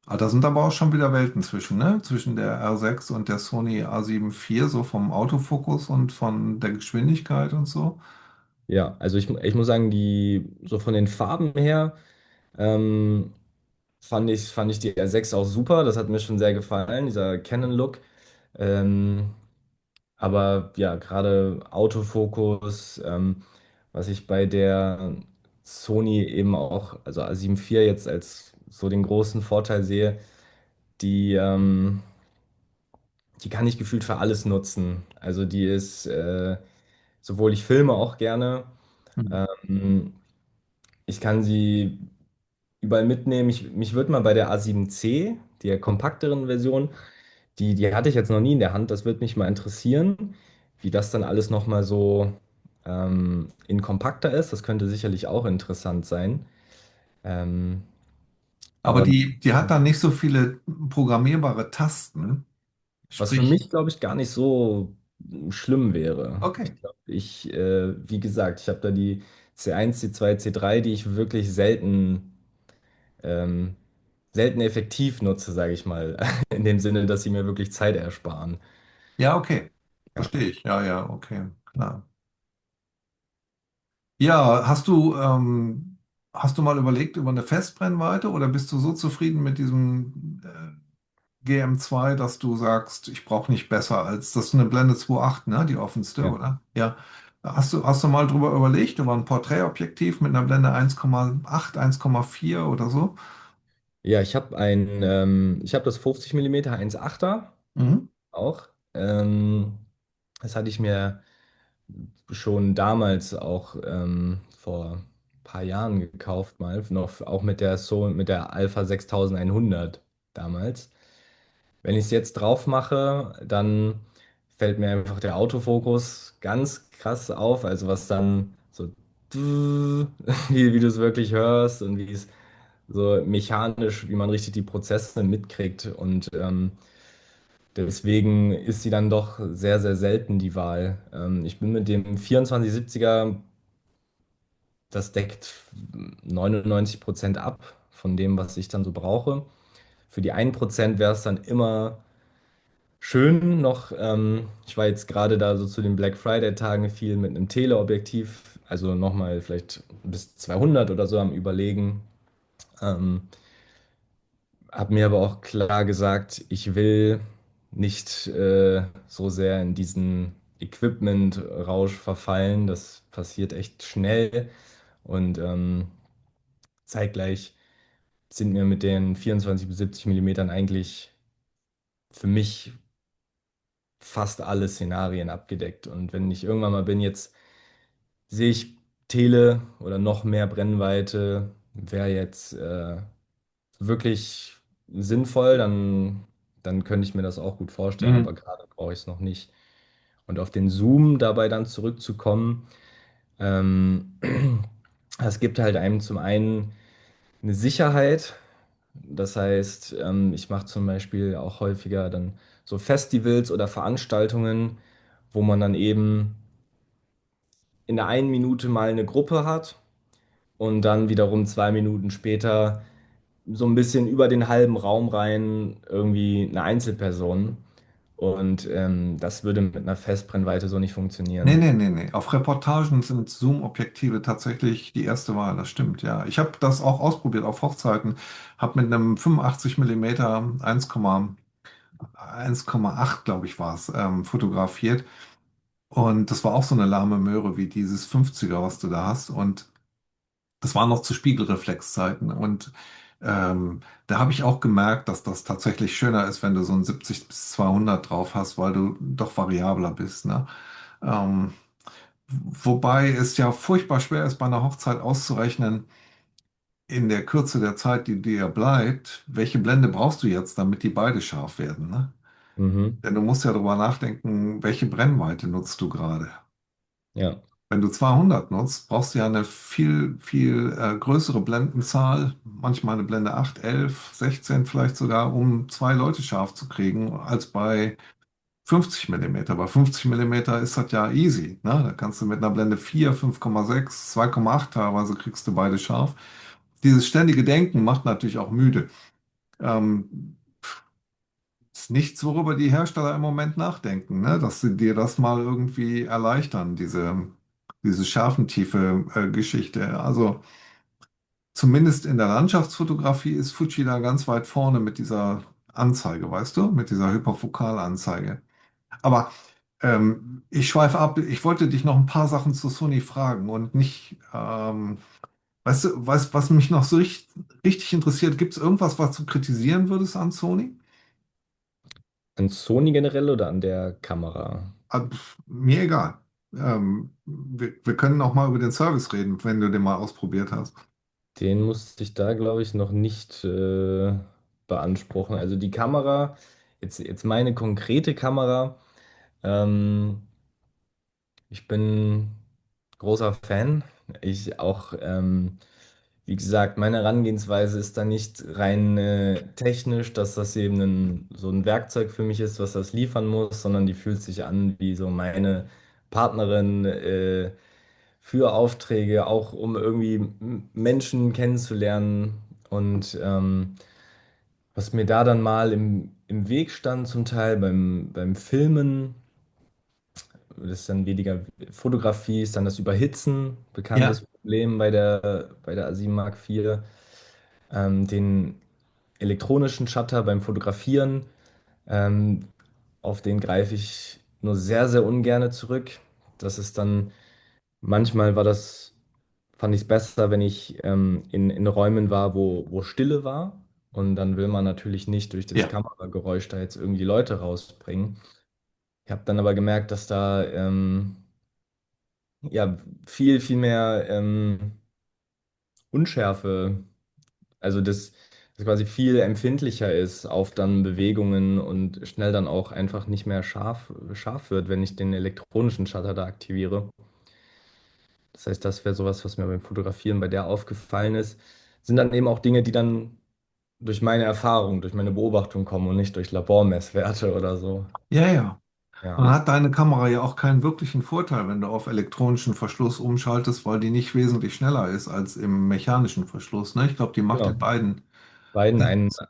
Speaker 1: Ah, da sind aber auch schon wieder Welten zwischen, ne? Zwischen der R6 und der Sony A7 IV, so vom Autofokus und von der Geschwindigkeit und so.
Speaker 2: Ja, also ich muss sagen, so von den Farben her, ähm, fand ich die R6 auch super. Das hat mir schon sehr gefallen, dieser Canon-Look. Ähm, aber ja, gerade Autofokus, was ich bei der Sony eben auch, also A7 IV jetzt als so den großen Vorteil sehe, die, die kann ich gefühlt für alles nutzen. Also die ist, sowohl ich filme auch gerne,
Speaker 1: Mhm.
Speaker 2: ähm, ich kann sie überall mitnehmen. Mich würde mal bei der A7C, der kompakteren Version, die hatte ich jetzt noch nie in der Hand. Das würde mich mal interessieren, wie das dann alles nochmal so in kompakter ist. Das könnte sicherlich auch interessant sein. Ähm,
Speaker 1: Aber
Speaker 2: aber
Speaker 1: die hat dann nicht so viele programmierbare Tasten.
Speaker 2: was für
Speaker 1: Sprich,
Speaker 2: mich, glaube ich, gar nicht so schlimm wäre.
Speaker 1: okay.
Speaker 2: Ich glaube, wie gesagt, ich habe da die C1, C2, C3, die ich wirklich ähm, selten effektiv nutze, sage ich mal. In dem Sinne, dass sie mir wirklich Zeit ersparen.
Speaker 1: Ja, okay.
Speaker 2: Ja.
Speaker 1: Verstehe ich. Ja, ja, okay. Klar. Ja, hast du mal überlegt über eine Festbrennweite oder bist du so zufrieden mit diesem GM2, dass du sagst, ich brauche nicht besser als das ist eine Blende 2.8, ne? Die offenste,
Speaker 2: Ja.
Speaker 1: oder? Ja. Hast du mal drüber überlegt, über ein Porträtobjektiv mit einer Blende 1,8, 1,4 oder so?
Speaker 2: Ja, ich habe das 50 mm 1,8er
Speaker 1: Mhm.
Speaker 2: auch. Das hatte ich mir schon damals auch vor ein paar Jahren gekauft, mal, noch auch mit der Alpha 6100 damals. Wenn ich es jetzt drauf mache, dann fällt mir einfach der Autofokus ganz krass auf, also was dann so wie du es wirklich hörst und wie es so mechanisch, wie man richtig die Prozesse mitkriegt. Und deswegen ist sie dann doch sehr, sehr selten die Wahl. Ich bin mit dem 2470er, das deckt 99% ab von dem, was ich dann so brauche. Für die 1% wäre es dann immer schön noch. Ich war jetzt gerade da so zu den Black Friday-Tagen viel mit einem Teleobjektiv, also nochmal vielleicht bis 200 oder so am Überlegen. Ähm, Habe mir aber auch klar gesagt, ich will nicht so sehr in diesen Equipment-Rausch verfallen. Das passiert echt schnell und zeitgleich sind mir mit den 24 bis 70 Millimetern eigentlich für mich fast alle Szenarien abgedeckt. Und wenn ich irgendwann mal bin, jetzt sehe ich Tele oder noch mehr Brennweite, wäre jetzt wirklich sinnvoll, dann könnte ich mir das auch gut vorstellen, aber
Speaker 1: Mhm.
Speaker 2: gerade brauche ich es noch nicht. Und auf den Zoom dabei dann zurückzukommen, ähm, es gibt halt einem zum einen eine Sicherheit. Das heißt, ich mache zum Beispiel auch häufiger dann so Festivals oder Veranstaltungen, wo man dann eben in der einen Minute mal eine Gruppe hat und dann wiederum 2 Minuten später so ein bisschen über den halben Raum rein irgendwie eine Einzelperson. Und das würde mit einer Festbrennweite so nicht
Speaker 1: Nee,
Speaker 2: funktionieren.
Speaker 1: nee, nee, nee. Auf Reportagen sind Zoom-Objektive tatsächlich die erste Wahl, das stimmt, ja. Ich habe das auch ausprobiert auf Hochzeiten, habe mit einem 85 mm 1,8 1,8, glaube ich, war es, fotografiert. Und das war auch so eine lahme Möhre wie dieses 50er, was du da hast. Und das war noch zu Spiegelreflexzeiten. Und da habe ich auch gemerkt, dass das tatsächlich schöner ist, wenn du so ein 70 bis 200 drauf hast, weil du doch variabler bist, ne? Ähm, Wobei es ja furchtbar schwer ist, bei einer Hochzeit auszurechnen, in der Kürze der Zeit, die dir bleibt, welche Blende brauchst du jetzt, damit die beide scharf werden, ne?
Speaker 2: Mhm.
Speaker 1: Denn du musst ja darüber nachdenken, welche Brennweite nutzt du gerade.
Speaker 2: Ja.
Speaker 1: Wenn du 200 nutzt, brauchst du ja eine viel größere Blendenzahl, manchmal eine Blende 8, 11, 16 vielleicht sogar, um zwei Leute scharf zu kriegen, als bei 50 Millimeter. Bei 50 Millimeter ist das ja easy, ne? Da kannst du mit einer Blende 4, 5,6, 2,8 teilweise kriegst du beide scharf. Dieses ständige Denken macht natürlich auch müde. Ähm, Ist nichts, worüber die Hersteller im Moment nachdenken, ne? Dass sie dir das mal irgendwie erleichtern, diese Schärfentiefe-Geschichte. Also zumindest in der Landschaftsfotografie ist Fuji da ganz weit vorne mit dieser Anzeige, weißt du, mit dieser Hyperfokalanzeige. Aber ich schweife ab. Ich wollte dich noch ein paar Sachen zu Sony fragen und nicht, weißt du, was mich noch so richtig interessiert, gibt es irgendwas, was du kritisieren würdest an Sony?
Speaker 2: An Sony generell oder an der Kamera?
Speaker 1: Mir egal. Wir können auch mal über den Service reden, wenn du den mal ausprobiert hast.
Speaker 2: Den musste ich da, glaube ich, noch nicht beanspruchen. Also die Kamera, jetzt meine konkrete Kamera. Ähm, Ich bin großer Fan. Ich auch, wie gesagt, meine Herangehensweise ist da nicht rein technisch, dass das eben so ein Werkzeug für mich ist, was das liefern muss, sondern die fühlt sich an wie so meine Partnerin für Aufträge, auch um irgendwie Menschen kennenzulernen. Und was mir da dann mal im Weg stand, zum Teil beim Filmen. Das ist dann weniger Fotografie, ist dann das Überhitzen, bekanntes
Speaker 1: Ja,
Speaker 2: Problem bei der A7 Mark IV. Den elektronischen Shutter beim Fotografieren, ähm, auf den greife ich nur sehr, sehr ungerne zurück. Das ist dann, manchmal fand ich es besser, wenn ich in Räumen war, wo Stille war. Und dann will man natürlich nicht durch das
Speaker 1: ja.
Speaker 2: Kamerageräusch da jetzt irgendwie Leute rausbringen. Ich habe dann aber gemerkt, dass da ja, viel mehr Unschärfe, also das quasi viel empfindlicher ist auf dann Bewegungen und schnell dann auch einfach nicht mehr scharf wird, wenn ich den elektronischen Shutter da aktiviere. Das heißt, das wäre sowas, was mir beim Fotografieren bei der aufgefallen ist. Sind dann eben auch Dinge, die dann durch meine Erfahrung, durch meine Beobachtung kommen und nicht durch Labormesswerte oder so.
Speaker 1: Ja, ja.
Speaker 2: Ja,
Speaker 1: Dann hat deine Kamera ja auch keinen wirklichen Vorteil, wenn du auf elektronischen Verschluss umschaltest, weil die nicht wesentlich schneller ist als im mechanischen Verschluss, ne? Ich glaube, die macht in
Speaker 2: genau.
Speaker 1: beiden.
Speaker 2: Beiden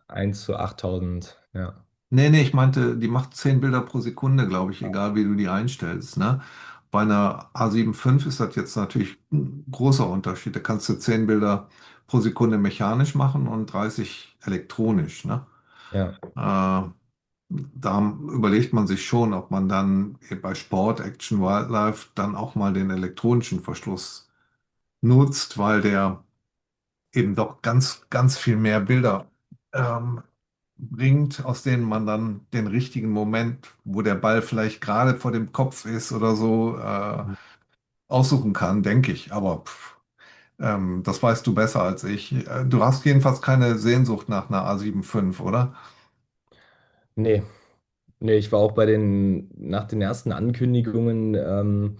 Speaker 2: 1 zu 8000. Ja,
Speaker 1: Nee, ich meinte, die macht 10 Bilder pro Sekunde, glaube ich, egal wie du die einstellst, ne? Bei einer A7 IV ist das jetzt natürlich ein großer Unterschied. Da kannst du 10 Bilder pro Sekunde mechanisch machen und 30 elektronisch, ne?
Speaker 2: ja.
Speaker 1: Äh, Da überlegt man sich schon, ob man dann bei Sport, Action, Wildlife dann auch mal den elektronischen Verschluss nutzt, weil der eben doch ganz viel mehr Bilder ähm, bringt, aus denen man dann den richtigen Moment, wo der Ball vielleicht gerade vor dem Kopf ist oder so, aussuchen kann, denke ich. Aber das weißt du besser als ich. Du hast jedenfalls keine Sehnsucht nach einer A7 V, oder?
Speaker 2: Nee, nee, ich war auch nach den ersten Ankündigungen,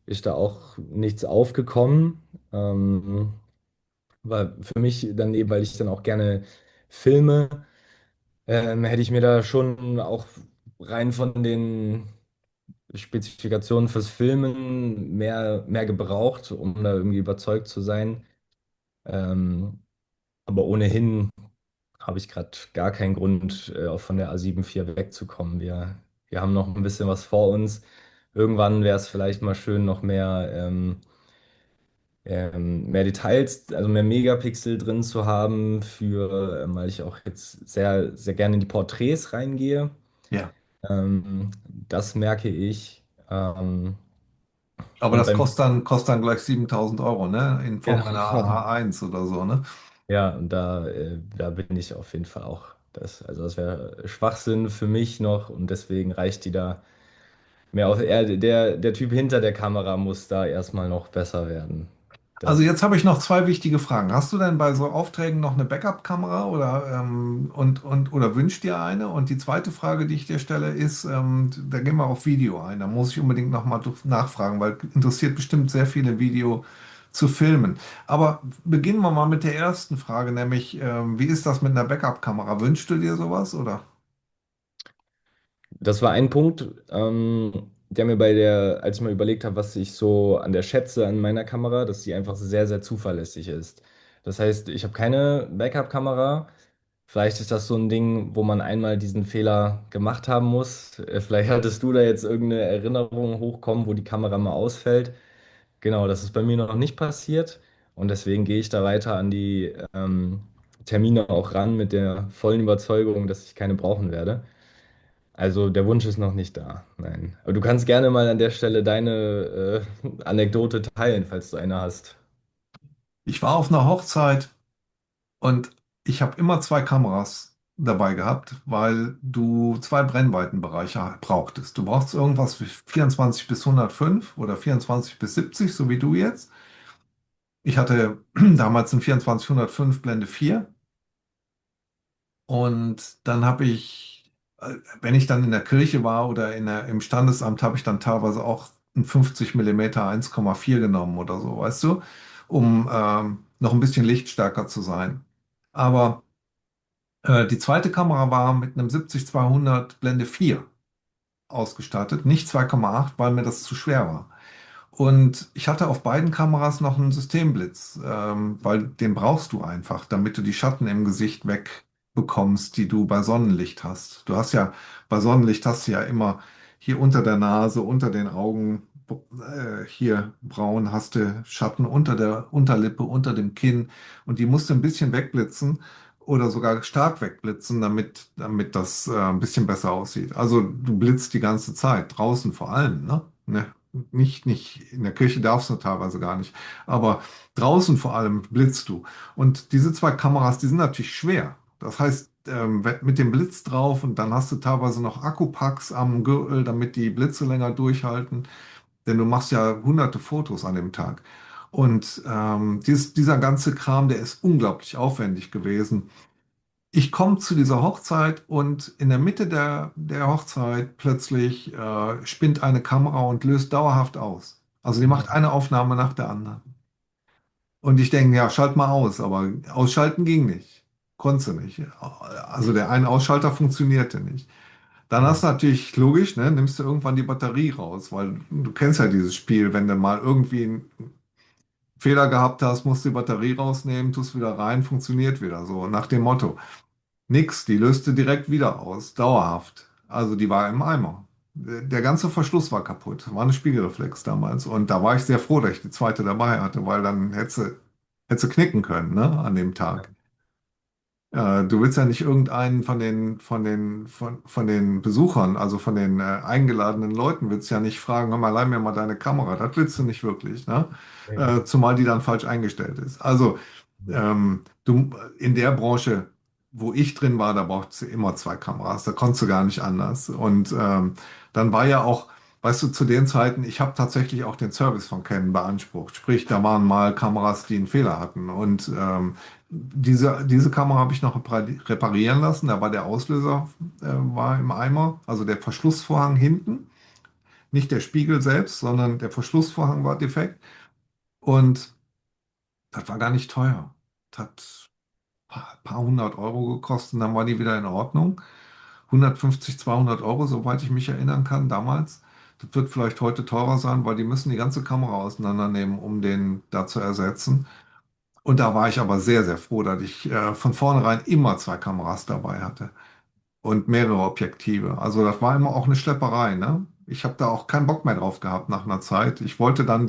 Speaker 2: ist da auch nichts aufgekommen. War für mich dann eben, weil ich dann auch gerne filme, hätte ich mir da schon auch rein von den Spezifikationen fürs Filmen mehr gebraucht, um da irgendwie überzeugt zu sein. Ähm, aber ohnehin habe ich gerade gar keinen Grund, auch von der A7 IV wegzukommen. Wir haben noch ein bisschen was vor uns. Irgendwann wäre es vielleicht mal schön, noch mehr mehr Details, also mehr Megapixel drin zu haben, weil ich auch jetzt sehr, sehr gerne in die Porträts reingehe.
Speaker 1: Ja.
Speaker 2: Das merke ich.
Speaker 1: Aber
Speaker 2: Und
Speaker 1: das
Speaker 2: beim
Speaker 1: kostet dann gleich 7.000 Euro, ne? In Form einer
Speaker 2: genau.
Speaker 1: A1 oder so, ne?
Speaker 2: Ja, und da bin ich auf jeden Fall auch. Also das wäre Schwachsinn für mich noch und deswegen reicht die da mehr auf. Der Typ hinter der Kamera muss da erstmal noch besser werden.
Speaker 1: Also
Speaker 2: Das,
Speaker 1: jetzt habe ich noch zwei wichtige Fragen. Hast du denn bei so Aufträgen noch eine Backup-Kamera oder wünschst dir eine? Und die zweite Frage, die ich dir stelle, ist, da gehen wir auf Video ein. Da muss ich unbedingt nochmal nachfragen, weil interessiert bestimmt sehr viele Video zu filmen. Aber beginnen wir mal mit der ersten Frage, nämlich, wie ist das mit einer Backup-Kamera? Wünschst du dir sowas oder?
Speaker 2: das war ein Punkt, der mir als ich mal überlegt habe, was ich so an der schätze an meiner Kamera, dass sie einfach sehr, sehr zuverlässig ist. Das heißt, ich habe keine Backup-Kamera. Vielleicht ist das so ein Ding, wo man einmal diesen Fehler gemacht haben muss. Vielleicht hattest du da jetzt irgendeine Erinnerung hochkommen, wo die Kamera mal ausfällt. Genau, das ist bei mir noch nicht passiert und deswegen gehe ich da weiter an die Termine auch ran mit der vollen Überzeugung, dass ich keine brauchen werde. Also der Wunsch ist noch nicht da, nein. Aber du kannst gerne mal an der Stelle deine Anekdote teilen, falls du eine hast.
Speaker 1: Ich war auf einer Hochzeit. Und ich habe immer zwei Kameras dabei gehabt, weil du zwei Brennweitenbereiche brauchtest. Du brauchst irgendwas wie 24 bis 105 oder 24 bis 70, so wie du jetzt. Ich hatte damals ein 24-105 Blende 4 und dann habe ich, wenn ich dann in der Kirche war oder im Standesamt, habe ich dann teilweise auch ein 50 Millimeter 1,4 genommen oder so, weißt du, um noch ein bisschen lichtstärker zu sein. Aber die zweite Kamera war mit einem 70-200 Blende 4 ausgestattet, nicht 2,8, weil mir das zu schwer war. Und ich hatte auf beiden Kameras noch einen Systemblitz, weil den brauchst du einfach, damit du die Schatten im Gesicht wegbekommst, die du bei Sonnenlicht hast. Bei Sonnenlicht hast du ja immer hier unter der Nase, unter den Augen, hier braun hast du Schatten unter der Unterlippe, unter dem Kinn und die musst du ein bisschen wegblitzen oder sogar stark wegblitzen, damit das ein bisschen besser aussieht. Also du blitzt die ganze Zeit, draußen vor allem, ne? Ne? Nicht, in der Kirche darfst du teilweise gar nicht, aber draußen vor allem blitzt du. Und diese zwei Kameras, die sind natürlich schwer. Das heißt, mit dem Blitz drauf und dann hast du teilweise noch Akkupacks am Gürtel, damit die Blitze länger durchhalten, denn du machst ja hunderte Fotos an dem Tag. Und dieser ganze Kram, der ist unglaublich aufwendig gewesen. Ich komme zu dieser Hochzeit und in der Mitte der Hochzeit plötzlich spinnt eine Kamera und löst dauerhaft aus. Also die macht eine Aufnahme nach der anderen. Und ich denke, ja, schalt mal aus, aber ausschalten ging nicht. Konntest du nicht. Also der eine Ausschalter funktionierte nicht. Dann hast
Speaker 2: Ja,
Speaker 1: du natürlich, logisch, ne, nimmst du irgendwann die Batterie raus, weil du kennst ja dieses Spiel, wenn du mal irgendwie einen Fehler gehabt hast, musst du die Batterie rausnehmen, tust wieder rein, funktioniert wieder so, nach dem Motto. Nix, die löste direkt wieder aus, dauerhaft. Also die war im Eimer. Der ganze Verschluss war kaputt. War eine Spiegelreflex damals. Und da war ich sehr froh, dass ich die zweite dabei hatte, weil dann hätte sie knicken können, ne, an dem
Speaker 2: ja,
Speaker 1: Tag. Du willst ja nicht irgendeinen von den Besuchern, also von den eingeladenen Leuten, willst ja nicht fragen, hör mal, leih mir mal deine Kamera. Das willst du nicht wirklich, ne?
Speaker 2: ja,
Speaker 1: Zumal die dann falsch eingestellt ist. Also, du in der Branche, wo ich drin war, da brauchst du immer zwei Kameras. Da konntest du gar nicht anders. Und dann war ja auch, weißt du, zu den Zeiten, ich habe tatsächlich auch den Service von Canon beansprucht. Sprich, da waren mal Kameras, die einen Fehler hatten. Und diese Kamera habe ich noch reparieren lassen. Da war der Auslöser war im Eimer, also der Verschlussvorhang hinten, nicht der Spiegel selbst, sondern der Verschlussvorhang war defekt. Und das war gar nicht teuer. Das hat paar hundert Euro gekostet und dann war die wieder in Ordnung. 150, 200 Euro, soweit ich mich erinnern kann, damals. Das wird vielleicht heute teurer sein, weil die müssen die ganze Kamera auseinandernehmen, um den da zu ersetzen. Und da war ich aber sehr, sehr froh, dass ich von vornherein immer zwei Kameras dabei hatte und mehrere Objektive. Also das war immer auch eine Schlepperei, ne? Ich habe da auch keinen Bock mehr drauf gehabt nach einer Zeit. Ich wollte dann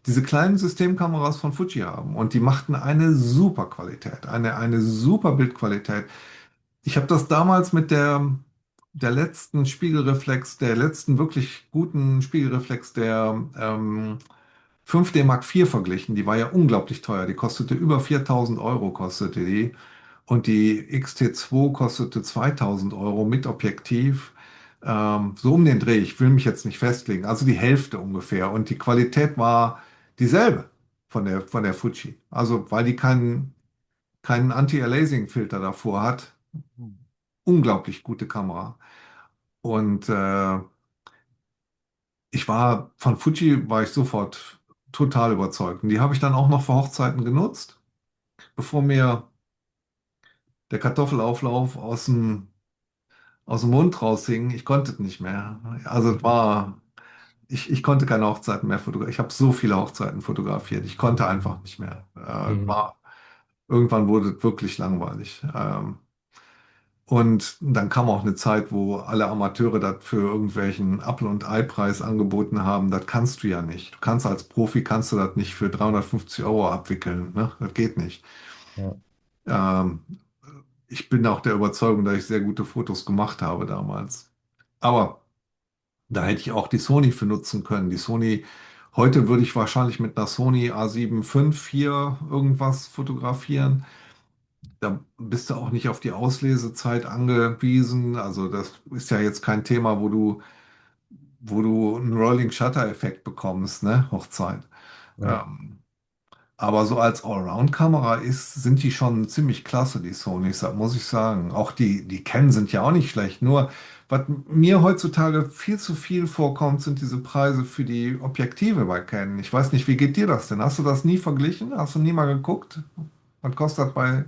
Speaker 1: diese kleinen Systemkameras von Fuji haben und die machten eine super Qualität, eine super Bildqualität. Ich habe das damals mit der letzten Spiegelreflex, der letzten wirklich guten Spiegelreflex der 5D Mark IV verglichen. Die war ja unglaublich teuer. Die kostete über 4000 Euro, kostete die. Und die XT2 kostete 2000 Euro mit Objektiv. So um den Dreh. Ich will mich jetzt nicht festlegen. Also die Hälfte ungefähr. Und die Qualität war dieselbe von der Fuji. Also weil die keinen Anti-Aliasing-Filter davor hat. Unglaublich gute Kamera. Und von Fuji war ich sofort total überzeugt. Und die habe ich dann auch noch für Hochzeiten genutzt, bevor mir der Kartoffelauflauf aus dem Mund raushing. Ich konnte es nicht mehr. Also ich konnte keine Hochzeiten mehr fotografieren. Ich habe so viele Hochzeiten fotografiert. Ich konnte einfach nicht mehr.
Speaker 2: Mhm.
Speaker 1: Irgendwann wurde es wirklich langweilig. Und dann kam auch eine Zeit, wo alle Amateure das für irgendwelchen Apfel- und Ei-Preis angeboten haben. Das kannst du ja nicht. Du kannst als Profi kannst du das nicht für 350 Euro abwickeln. Ne? Das geht nicht.
Speaker 2: Ja.
Speaker 1: Ähm, Ich bin auch der Überzeugung, dass ich sehr gute Fotos gemacht habe damals. Aber da hätte ich auch die Sony für nutzen können. Die Sony, heute würde ich wahrscheinlich mit einer Sony A7 IV irgendwas fotografieren. Da bist du auch nicht auf die Auslesezeit angewiesen. Also das ist ja jetzt kein Thema, wo du einen Rolling Shutter-Effekt bekommst, ne? Hochzeit.
Speaker 2: Ja.
Speaker 1: Ähm, aber so als Allround-Kamera sind die schon ziemlich klasse, die Sonys, das muss ich sagen. Auch die Canon sind ja auch nicht schlecht. Nur, was mir heutzutage viel zu viel vorkommt, sind diese Preise für die Objektive bei Canon. Ich weiß nicht, wie geht dir das denn? Hast du das nie verglichen? Hast du nie mal geguckt? Was kostet das bei...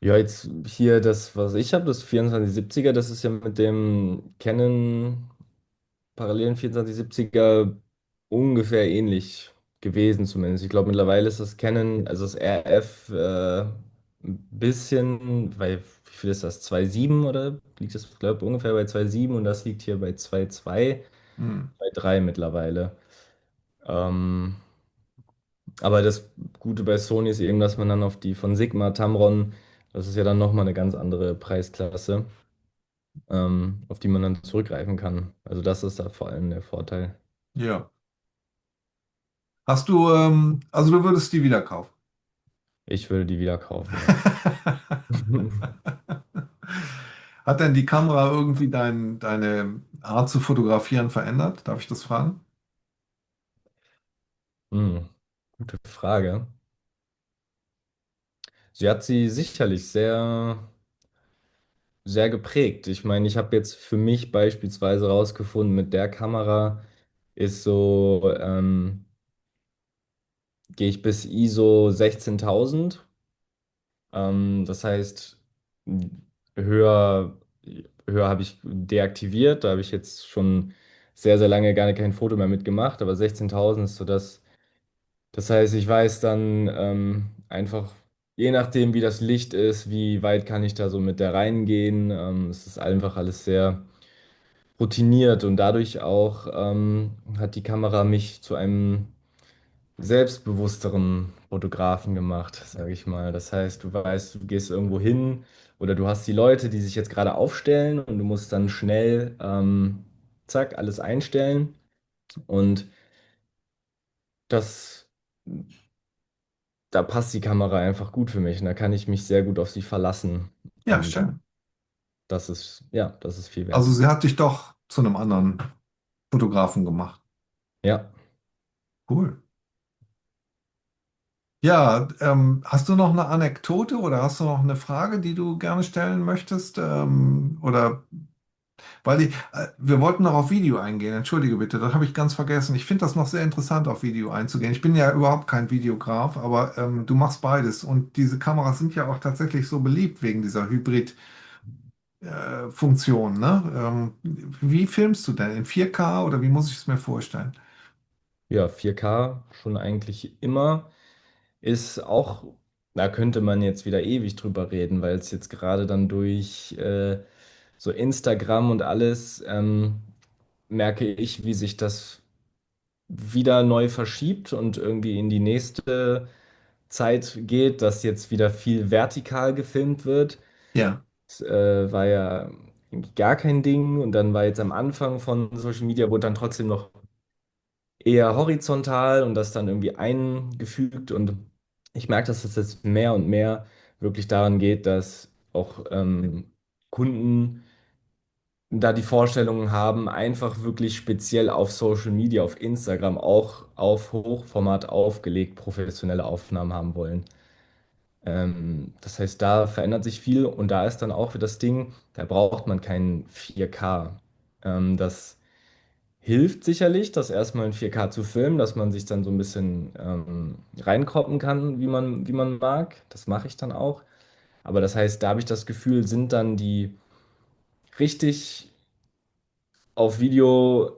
Speaker 2: Ja, jetzt hier das, was ich habe, das 2470er, das ist ja mit dem Canon parallelen 2470er ungefähr ähnlich gewesen zumindest. Ich glaube, mittlerweile ist das Canon, also das RF, ein bisschen, weil, wie viel ist das? 2,7 oder liegt das, glaube ich, ungefähr bei 2,7 und das liegt hier bei 2,2,
Speaker 1: Hm,
Speaker 2: 2,3 mittlerweile. Ähm, aber das Gute bei Sony ist eben, dass man dann auf die von Sigma, Tamron, das ist ja dann nochmal eine ganz andere Preisklasse, auf die man dann zurückgreifen kann. Also das ist da vor allem der Vorteil.
Speaker 1: ja. Also du würdest die wieder kaufen?
Speaker 2: Ich würde die wieder kaufen, ja.
Speaker 1: Hat denn die Kamera irgendwie deine Art zu fotografieren verändert? Darf ich das fragen?
Speaker 2: Hm, gute Frage. Sie hat sie sicherlich sehr, sehr geprägt. Ich meine, ich habe jetzt für mich beispielsweise rausgefunden, mit der Kamera ist so, gehe ich bis ISO 16.000. Das heißt, höher, höher habe ich deaktiviert. Da habe ich jetzt schon sehr, sehr lange gar kein Foto mehr mitgemacht. Aber 16.000 ist so das. Das heißt, ich weiß dann einfach, je nachdem, wie das Licht ist, wie weit kann ich da so mit der reingehen. Es ist einfach alles sehr routiniert und dadurch auch hat die Kamera mich zu einem selbstbewussteren Fotografen gemacht, sage ich mal. Das heißt, du weißt, du gehst irgendwo hin oder du hast die Leute, die sich jetzt gerade aufstellen und du musst dann schnell, zack, alles einstellen und das da passt die Kamera einfach gut für mich und da kann ich mich sehr gut auf sie verlassen.
Speaker 1: Ja,
Speaker 2: Und
Speaker 1: schön.
Speaker 2: das ist, ja, das ist viel
Speaker 1: Also
Speaker 2: wert.
Speaker 1: sie hat dich doch zu einem anderen Fotografen gemacht.
Speaker 2: Ja,
Speaker 1: Cool. Ja, hast du noch eine Anekdote oder hast du noch eine Frage, die du gerne stellen möchtest? Oder wir wollten noch auf Video eingehen. Entschuldige bitte, das habe ich ganz vergessen. Ich finde das noch sehr interessant, auf Video einzugehen. Ich bin ja überhaupt kein Videograf, aber du machst beides. Und diese Kameras sind ja auch tatsächlich so beliebt wegen dieser Hybrid-Funktion, ne? Wie filmst du denn? In 4K oder wie muss ich es mir vorstellen?
Speaker 2: ja, 4K schon eigentlich immer. Ist auch, da könnte man jetzt wieder ewig drüber reden, weil es jetzt gerade dann durch so Instagram und alles merke ich, wie sich das wieder neu verschiebt und irgendwie in die nächste Zeit geht, dass jetzt wieder viel vertikal gefilmt wird.
Speaker 1: Ja.
Speaker 2: Das, war ja irgendwie gar kein Ding und dann war jetzt am Anfang von Social Media wurde dann trotzdem noch eher horizontal und das dann irgendwie eingefügt und ich merke, dass es jetzt mehr und mehr wirklich daran geht, dass auch Kunden da die Vorstellungen haben, einfach wirklich speziell auf Social Media, auf Instagram auch auf Hochformat aufgelegt professionelle Aufnahmen haben wollen. Das heißt, da verändert sich viel und da ist dann auch wieder das Ding, da braucht man kein 4K. Das hilft sicherlich, das erstmal in 4K zu filmen, dass man sich dann so ein bisschen reinkroppen kann, wie man mag. Das mache ich dann auch. Aber das heißt, da habe ich das Gefühl, sind dann die richtig auf Video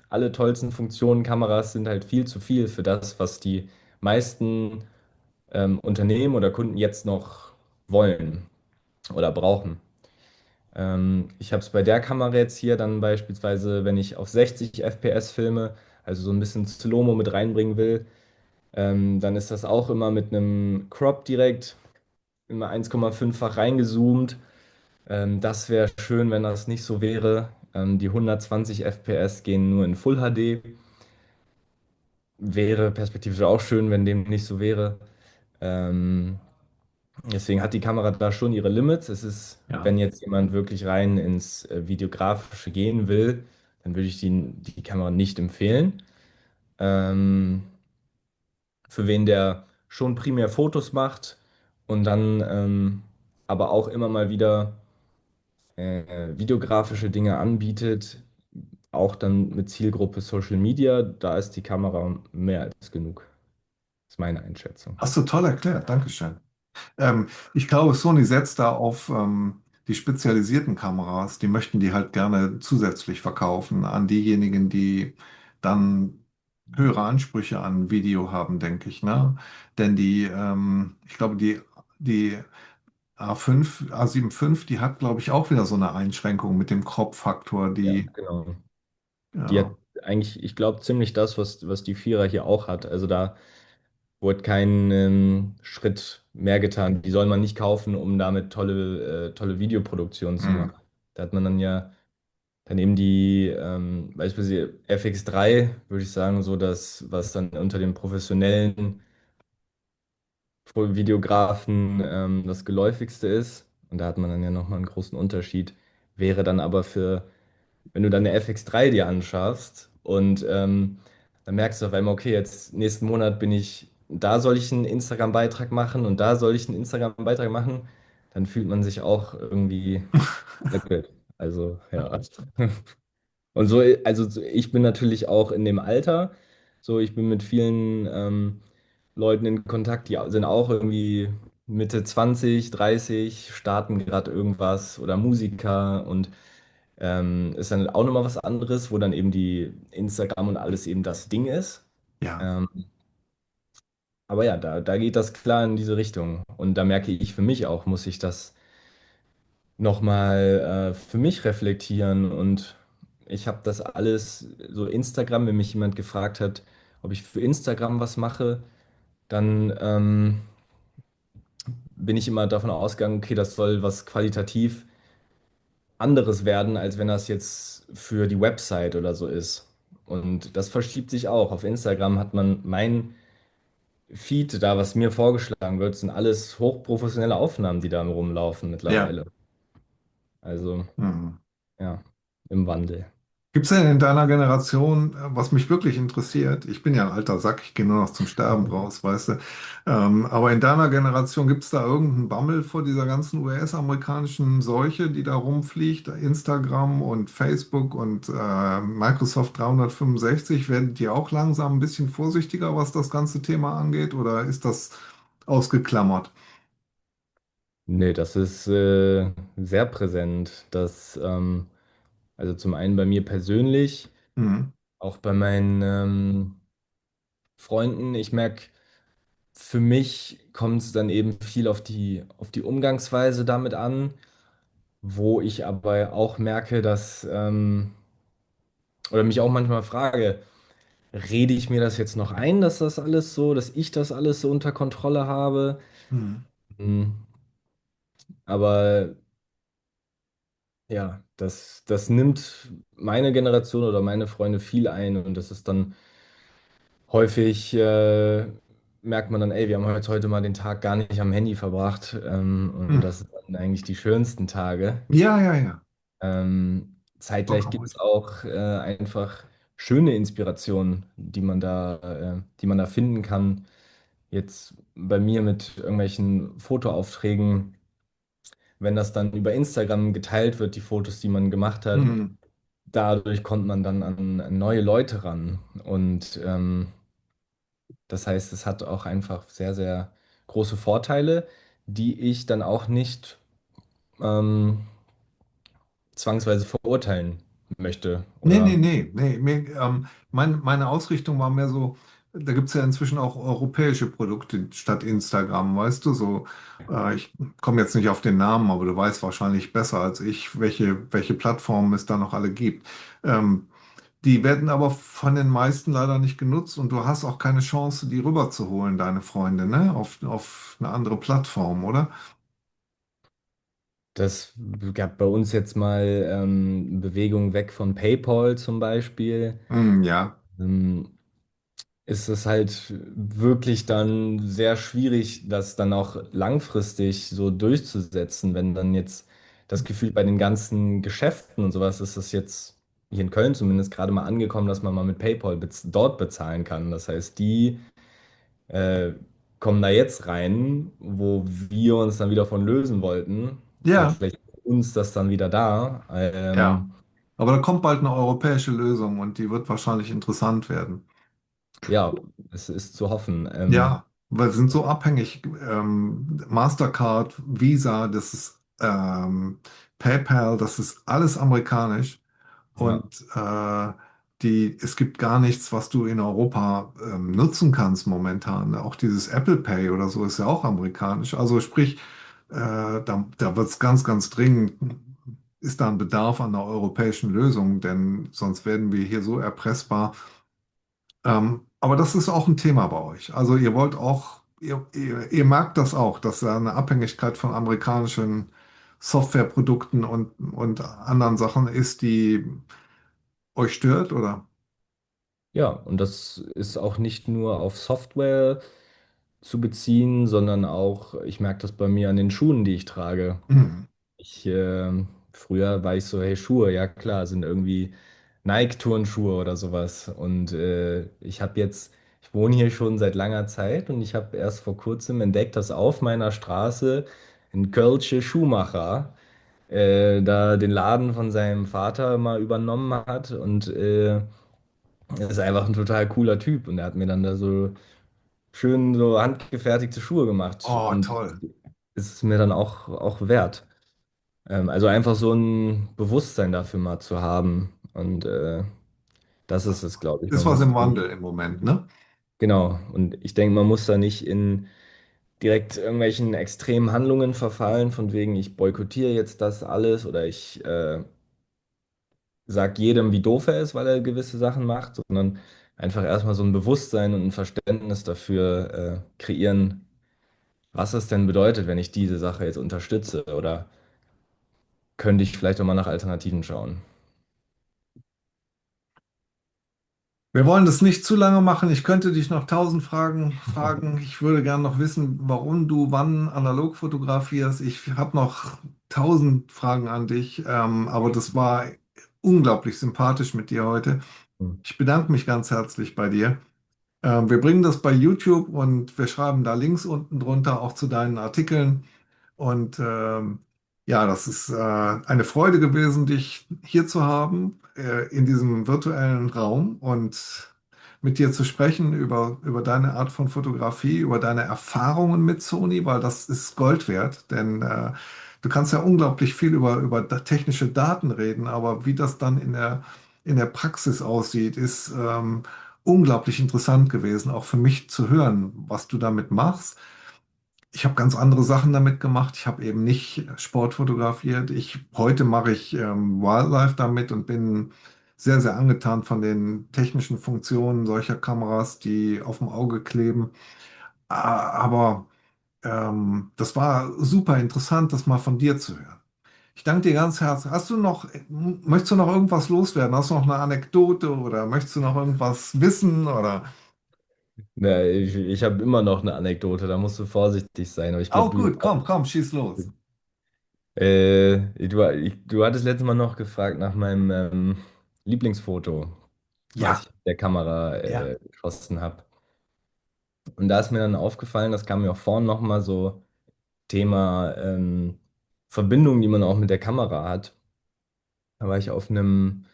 Speaker 2: alle tollsten Funktionen, Kameras sind halt viel zu viel für das, was die meisten Unternehmen oder Kunden jetzt noch wollen oder brauchen. Ich habe es bei der Kamera jetzt hier dann beispielsweise, wenn ich auf 60 FPS filme, also so ein bisschen Slow-Mo mit reinbringen will, dann ist das auch immer mit einem Crop direkt, immer 1,5-fach reingezoomt. Das wäre schön, wenn das nicht so wäre. Die 120 FPS gehen nur in Full HD. Wäre perspektivisch auch schön, wenn dem nicht so wäre. Ähm, Deswegen hat die Kamera da schon ihre Limits. Es ist,
Speaker 1: Ja.
Speaker 2: wenn jetzt jemand wirklich rein ins Videografische gehen will, dann würde ich die Kamera nicht empfehlen. Ähm, für wen der schon primär Fotos macht und dann aber auch immer mal wieder videografische Dinge anbietet, auch dann mit Zielgruppe Social Media, da ist die Kamera mehr als genug. Das ist meine Einschätzung.
Speaker 1: Hast du toll erklärt, Dankeschön. Ich glaube, Sony setzt da auf die spezialisierten Kameras. Die möchten die halt gerne zusätzlich verkaufen an diejenigen, die dann höhere Ansprüche an Video haben, denke ich, ne? Denn ich glaube, die A5, A7 die hat, glaube ich, auch wieder so eine Einschränkung mit dem Crop-Faktor,
Speaker 2: Ja, genau. Die
Speaker 1: ja,
Speaker 2: hat eigentlich, ich glaube, ziemlich das, was die Vierer hier auch hat. Also da wurde kein Schritt mehr getan. Die soll man nicht kaufen, um damit tolle Videoproduktionen zu
Speaker 1: hm,
Speaker 2: machen. Da hat man dann ja dann eben die, beispielsweise FX3, würde ich sagen, so das, was dann unter den professionellen Videografen das geläufigste ist. Und da hat man dann ja nochmal einen großen Unterschied. Wäre dann aber für, wenn du dann eine FX3 dir anschaffst und dann merkst du auf einmal, okay, jetzt nächsten Monat bin ich, da soll ich einen Instagram-Beitrag machen und da soll ich einen Instagram-Beitrag machen, dann fühlt man sich auch irgendwie blöd. Also, ja. Und so, also ich bin natürlich auch in dem Alter, so ich bin mit vielen Leuten in Kontakt, die sind auch irgendwie Mitte 20, 30, starten gerade irgendwas oder Musiker und ist dann auch nochmal was anderes, wo dann eben die Instagram und alles eben das Ding ist.
Speaker 1: ja.
Speaker 2: Ähm, aber ja, da geht das klar in diese Richtung. Und da merke ich für mich auch, muss ich das nochmal für mich reflektieren. Und ich habe das alles, so Instagram, wenn mich jemand gefragt hat, ob ich für Instagram was mache, dann bin ich immer davon ausgegangen, okay, das soll was qualitativ anderes werden, als wenn das jetzt für die Website oder so ist. Und das verschiebt sich auch. Auf Instagram hat man mein Feed da, was mir vorgeschlagen wird, sind alles hochprofessionelle Aufnahmen, die da rumlaufen
Speaker 1: Ja.
Speaker 2: mittlerweile. Also,
Speaker 1: Hm.
Speaker 2: ja, im Wandel.
Speaker 1: Gibt es denn in deiner Generation, was mich wirklich interessiert, ich bin ja ein alter Sack, ich gehe nur noch zum Sterben raus, weißt du, aber in deiner Generation gibt es da irgendeinen Bammel vor dieser ganzen US-amerikanischen Seuche, die da rumfliegt, Instagram und Facebook und Microsoft 365, werden die auch langsam ein bisschen vorsichtiger, was das ganze Thema angeht, oder ist das ausgeklammert?
Speaker 2: Nee, das ist sehr präsent. Also zum einen bei mir persönlich,
Speaker 1: Mhm.
Speaker 2: auch bei meinen Freunden. Ich merke, für mich kommt es dann eben viel auf die Umgangsweise damit an, wo ich aber auch merke, dass, oder mich auch manchmal frage, rede ich mir das jetzt noch ein, dass das alles so, dass ich das alles so unter Kontrolle habe?
Speaker 1: Hm.
Speaker 2: Hm, aber ja, das nimmt meine Generation oder meine Freunde viel ein und das ist dann häufig, merkt man dann, ey, wir haben heute mal den Tag gar nicht am Handy verbracht und
Speaker 1: Hm.
Speaker 2: das sind dann eigentlich die schönsten Tage.
Speaker 1: Ja, ja, ja.
Speaker 2: Zeitgleich
Speaker 1: Vollkommen
Speaker 2: gibt es
Speaker 1: richtig.
Speaker 2: auch einfach schöne Inspirationen, die man da finden kann. Jetzt bei mir mit irgendwelchen Fotoaufträgen, wenn das dann über Instagram geteilt wird, die Fotos, die man gemacht hat,
Speaker 1: Hm.
Speaker 2: dadurch kommt man dann an neue Leute ran. Und das heißt, es hat auch einfach sehr, sehr große Vorteile, die ich dann auch nicht ähm, zwangsweise verurteilen möchte.
Speaker 1: Nee, nee,
Speaker 2: Oder
Speaker 1: nee, nee. Meine Ausrichtung war mehr so, da gibt es ja inzwischen auch europäische Produkte statt Instagram, weißt du, so, ich komme jetzt nicht auf den Namen, aber du weißt wahrscheinlich besser als ich, welche Plattformen es da noch alle gibt. Ähm, Die werden aber von den meisten leider nicht genutzt und du hast auch keine Chance, die rüberzuholen, deine Freunde, ne, auf eine andere Plattform, oder?
Speaker 2: das gab bei uns jetzt mal Bewegung weg von PayPal zum Beispiel.
Speaker 1: Hm, ja,
Speaker 2: Ähm, ist es halt wirklich dann sehr schwierig, das dann auch langfristig so durchzusetzen, wenn dann jetzt das Gefühl bei den ganzen Geschäften und sowas ist es jetzt hier in Köln zumindest gerade mal angekommen, dass man mal mit PayPal dort bezahlen kann. Das heißt, die äh, kommen da jetzt rein, wo wir uns dann wieder von lösen wollten.
Speaker 1: ja,
Speaker 2: Zeitgleich ist uns das dann wieder da.
Speaker 1: ja. Aber da kommt bald eine europäische Lösung und die wird wahrscheinlich interessant werden.
Speaker 2: Ja, es ist zu hoffen.
Speaker 1: Ja, wir sind so abhängig. Mastercard, Visa, das ist PayPal, das ist alles amerikanisch.
Speaker 2: Ja.
Speaker 1: Und es gibt gar nichts, was du in Europa nutzen kannst momentan. Auch dieses Apple Pay oder so ist ja auch amerikanisch. Also sprich, da wird es ganz, ganz dringend, ist da ein Bedarf an einer europäischen Lösung, denn sonst werden wir hier so erpressbar. Aber das ist auch ein Thema bei euch. Also ihr wollt auch, ihr merkt das auch, dass da eine Abhängigkeit von amerikanischen Softwareprodukten und anderen Sachen ist, die euch stört, oder?
Speaker 2: Ja, und das ist auch nicht nur auf Software zu beziehen, sondern auch, ich merke das bei mir an den Schuhen, die ich trage.
Speaker 1: Mhm.
Speaker 2: Früher war ich so, hey, Schuhe, ja klar, sind irgendwie Nike-Turnschuhe oder sowas. Und ich wohne hier schon seit langer Zeit und ich habe erst vor kurzem entdeckt, dass auf meiner Straße ein Kölsche Schuhmacher da den Laden von seinem Vater mal übernommen hat und er ist einfach ein total cooler Typ und er hat mir dann da so schön so handgefertigte Schuhe gemacht
Speaker 1: Oh,
Speaker 2: und
Speaker 1: toll.
Speaker 2: ist es mir dann auch wert. Also einfach so ein Bewusstsein dafür mal zu haben und das ist
Speaker 1: Das
Speaker 2: es, glaube ich.
Speaker 1: ist
Speaker 2: Man
Speaker 1: was
Speaker 2: muss
Speaker 1: im
Speaker 2: dann,
Speaker 1: Wandel im Moment, ne?
Speaker 2: genau, und ich denke, man muss da nicht in direkt irgendwelchen extremen Handlungen verfallen, von wegen, ich boykottiere jetzt das alles oder ich sag jedem, wie doof er ist, weil er gewisse Sachen macht, sondern einfach erstmal so ein Bewusstsein und ein Verständnis dafür kreieren, was es denn bedeutet, wenn ich diese Sache jetzt unterstütze oder könnte ich vielleicht auch mal nach Alternativen schauen.
Speaker 1: Wir wollen das nicht zu lange machen. Ich könnte dich noch 1000 Fragen fragen. Ich würde gerne noch wissen, warum du wann analog fotografierst. Ich habe noch 1000 Fragen an dich, aber das war unglaublich sympathisch mit dir heute.
Speaker 2: Hm.
Speaker 1: Ich bedanke mich ganz herzlich bei dir. Wir bringen das bei YouTube und wir schreiben da Links unten drunter auch zu deinen Artikeln. Und ja, das ist eine Freude gewesen, dich hier zu haben, in diesem virtuellen Raum und mit dir zu sprechen über deine Art von Fotografie, über deine Erfahrungen mit Sony, weil das ist Gold wert, denn du kannst ja unglaublich viel über technische Daten reden, aber wie das dann in der Praxis aussieht, ist unglaublich interessant gewesen, auch für mich zu hören, was du damit machst. Ich habe ganz andere Sachen damit gemacht. Ich habe eben nicht Sport fotografiert. Heute mache ich Wildlife damit und bin sehr, sehr angetan von den technischen Funktionen solcher Kameras, die auf dem Auge kleben. Aber das war super interessant, das mal von dir zu hören. Ich danke dir ganz herzlich. Möchtest du noch irgendwas loswerden? Hast du noch eine Anekdote oder möchtest du noch irgendwas wissen oder?
Speaker 2: Ja, ich habe immer noch eine Anekdote, da musst du vorsichtig sein, aber ich glaube,
Speaker 1: Oh, gut, komm, komm, schieß los.
Speaker 2: du hattest letztes Mal noch gefragt nach meinem Lieblingsfoto, was
Speaker 1: Ja,
Speaker 2: ich mit der Kamera
Speaker 1: ja,
Speaker 2: geschossen habe. Und da ist mir dann aufgefallen, das kam mir auch vorhin nochmal so Thema Verbindung, die man auch mit der Kamera hat. Da war ich auf einem,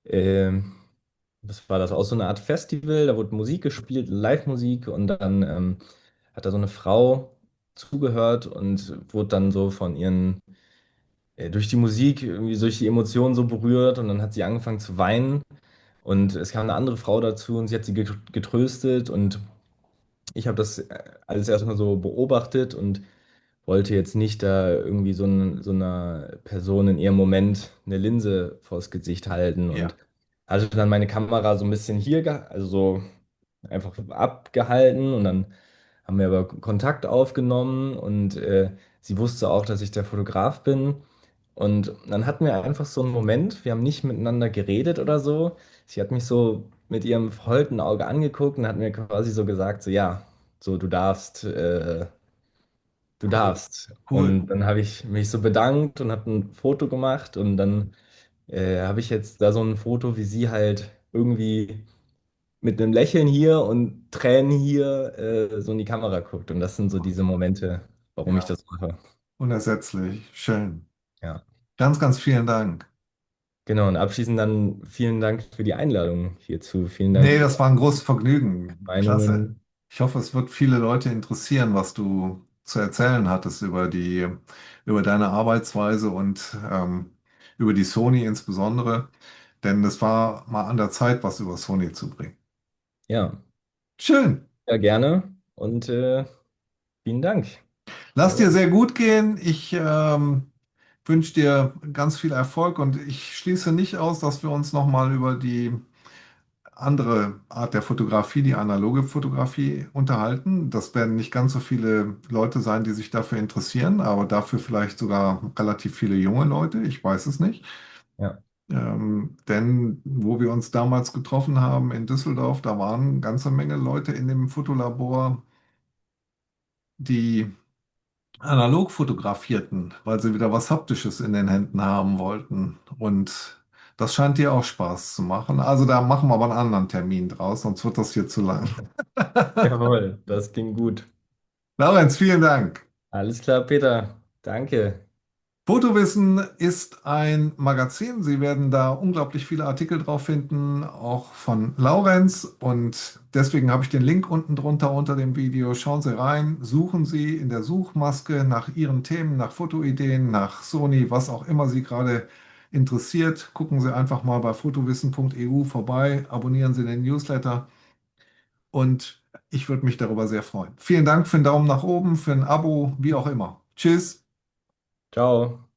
Speaker 2: ähm, was war das, auch so eine Art Festival, da wurde Musik gespielt, Live-Musik und dann hat da so eine Frau zugehört und wurde dann so von ihren, durch die Musik, irgendwie durch die Emotionen so berührt und dann hat sie angefangen zu weinen und es kam eine andere Frau dazu und sie hat sie getröstet und ich habe das alles erstmal so beobachtet und wollte jetzt nicht da irgendwie so einer Person in ihrem Moment eine Linse vors Gesicht halten und
Speaker 1: ja.
Speaker 2: hatte dann meine Kamera so ein bisschen hier, also so einfach abgehalten und dann haben wir aber Kontakt aufgenommen und sie wusste auch, dass ich der Fotograf bin. Und dann hatten wir einfach so einen Moment, wir haben nicht miteinander geredet oder so. Sie hat mich so mit ihrem verheulten Auge angeguckt und hat mir quasi so gesagt, so ja, so du
Speaker 1: Cool,
Speaker 2: darfst.
Speaker 1: cool.
Speaker 2: Und dann habe ich mich so bedankt und habe ein Foto gemacht und dann habe ich jetzt da so ein Foto, wie sie halt irgendwie mit einem Lächeln hier und Tränen hier so in die Kamera guckt. Und das sind so diese Momente, warum ich
Speaker 1: Ja,
Speaker 2: das mache.
Speaker 1: unersetzlich. Schön.
Speaker 2: Ja.
Speaker 1: Ganz, ganz vielen Dank.
Speaker 2: Genau, und abschließend dann vielen Dank für die Einladung hierzu. Vielen Dank
Speaker 1: Nee,
Speaker 2: für
Speaker 1: das war ein großes Vergnügen.
Speaker 2: die
Speaker 1: Klasse.
Speaker 2: Meinungen.
Speaker 1: Ich hoffe, es wird viele Leute interessieren, was du zu erzählen hattest über deine Arbeitsweise und über die Sony insbesondere. Denn es war mal an der Zeit, was über Sony zu bringen.
Speaker 2: Ja,
Speaker 1: Schön.
Speaker 2: ja, gerne und vielen Dank.
Speaker 1: Lass dir
Speaker 2: Jawohl.
Speaker 1: sehr gut gehen. Ich wünsche dir ganz viel Erfolg und ich schließe nicht aus, dass wir uns nochmal über die andere Art der Fotografie, die analoge Fotografie, unterhalten. Das werden nicht ganz so viele Leute sein, die sich dafür interessieren, aber dafür vielleicht sogar relativ viele junge Leute. Ich weiß es nicht.
Speaker 2: Ja,
Speaker 1: Denn wo wir uns damals getroffen haben in Düsseldorf, da waren eine ganze Menge Leute in dem Fotolabor, die analog fotografierten, weil sie wieder was Haptisches in den Händen haben wollten. Und das scheint dir auch Spaß zu machen. Also da machen wir aber einen anderen Termin draus, sonst wird das hier zu lang.
Speaker 2: jawohl, das klingt gut.
Speaker 1: Laurenz, vielen Dank.
Speaker 2: Alles klar, Peter. Danke.
Speaker 1: Fotowissen ist ein Magazin. Sie werden da unglaublich viele Artikel drauf finden, auch von Laurenz. Und deswegen habe ich den Link unten drunter unter dem Video. Schauen Sie rein, suchen Sie in der Suchmaske nach Ihren Themen, nach Fotoideen, nach Sony, was auch immer Sie gerade interessiert. Gucken Sie einfach mal bei fotowissen.eu vorbei, abonnieren Sie den Newsletter und ich würde mich darüber sehr freuen. Vielen Dank für einen Daumen nach oben, für ein Abo, wie auch immer. Tschüss.
Speaker 2: Ciao.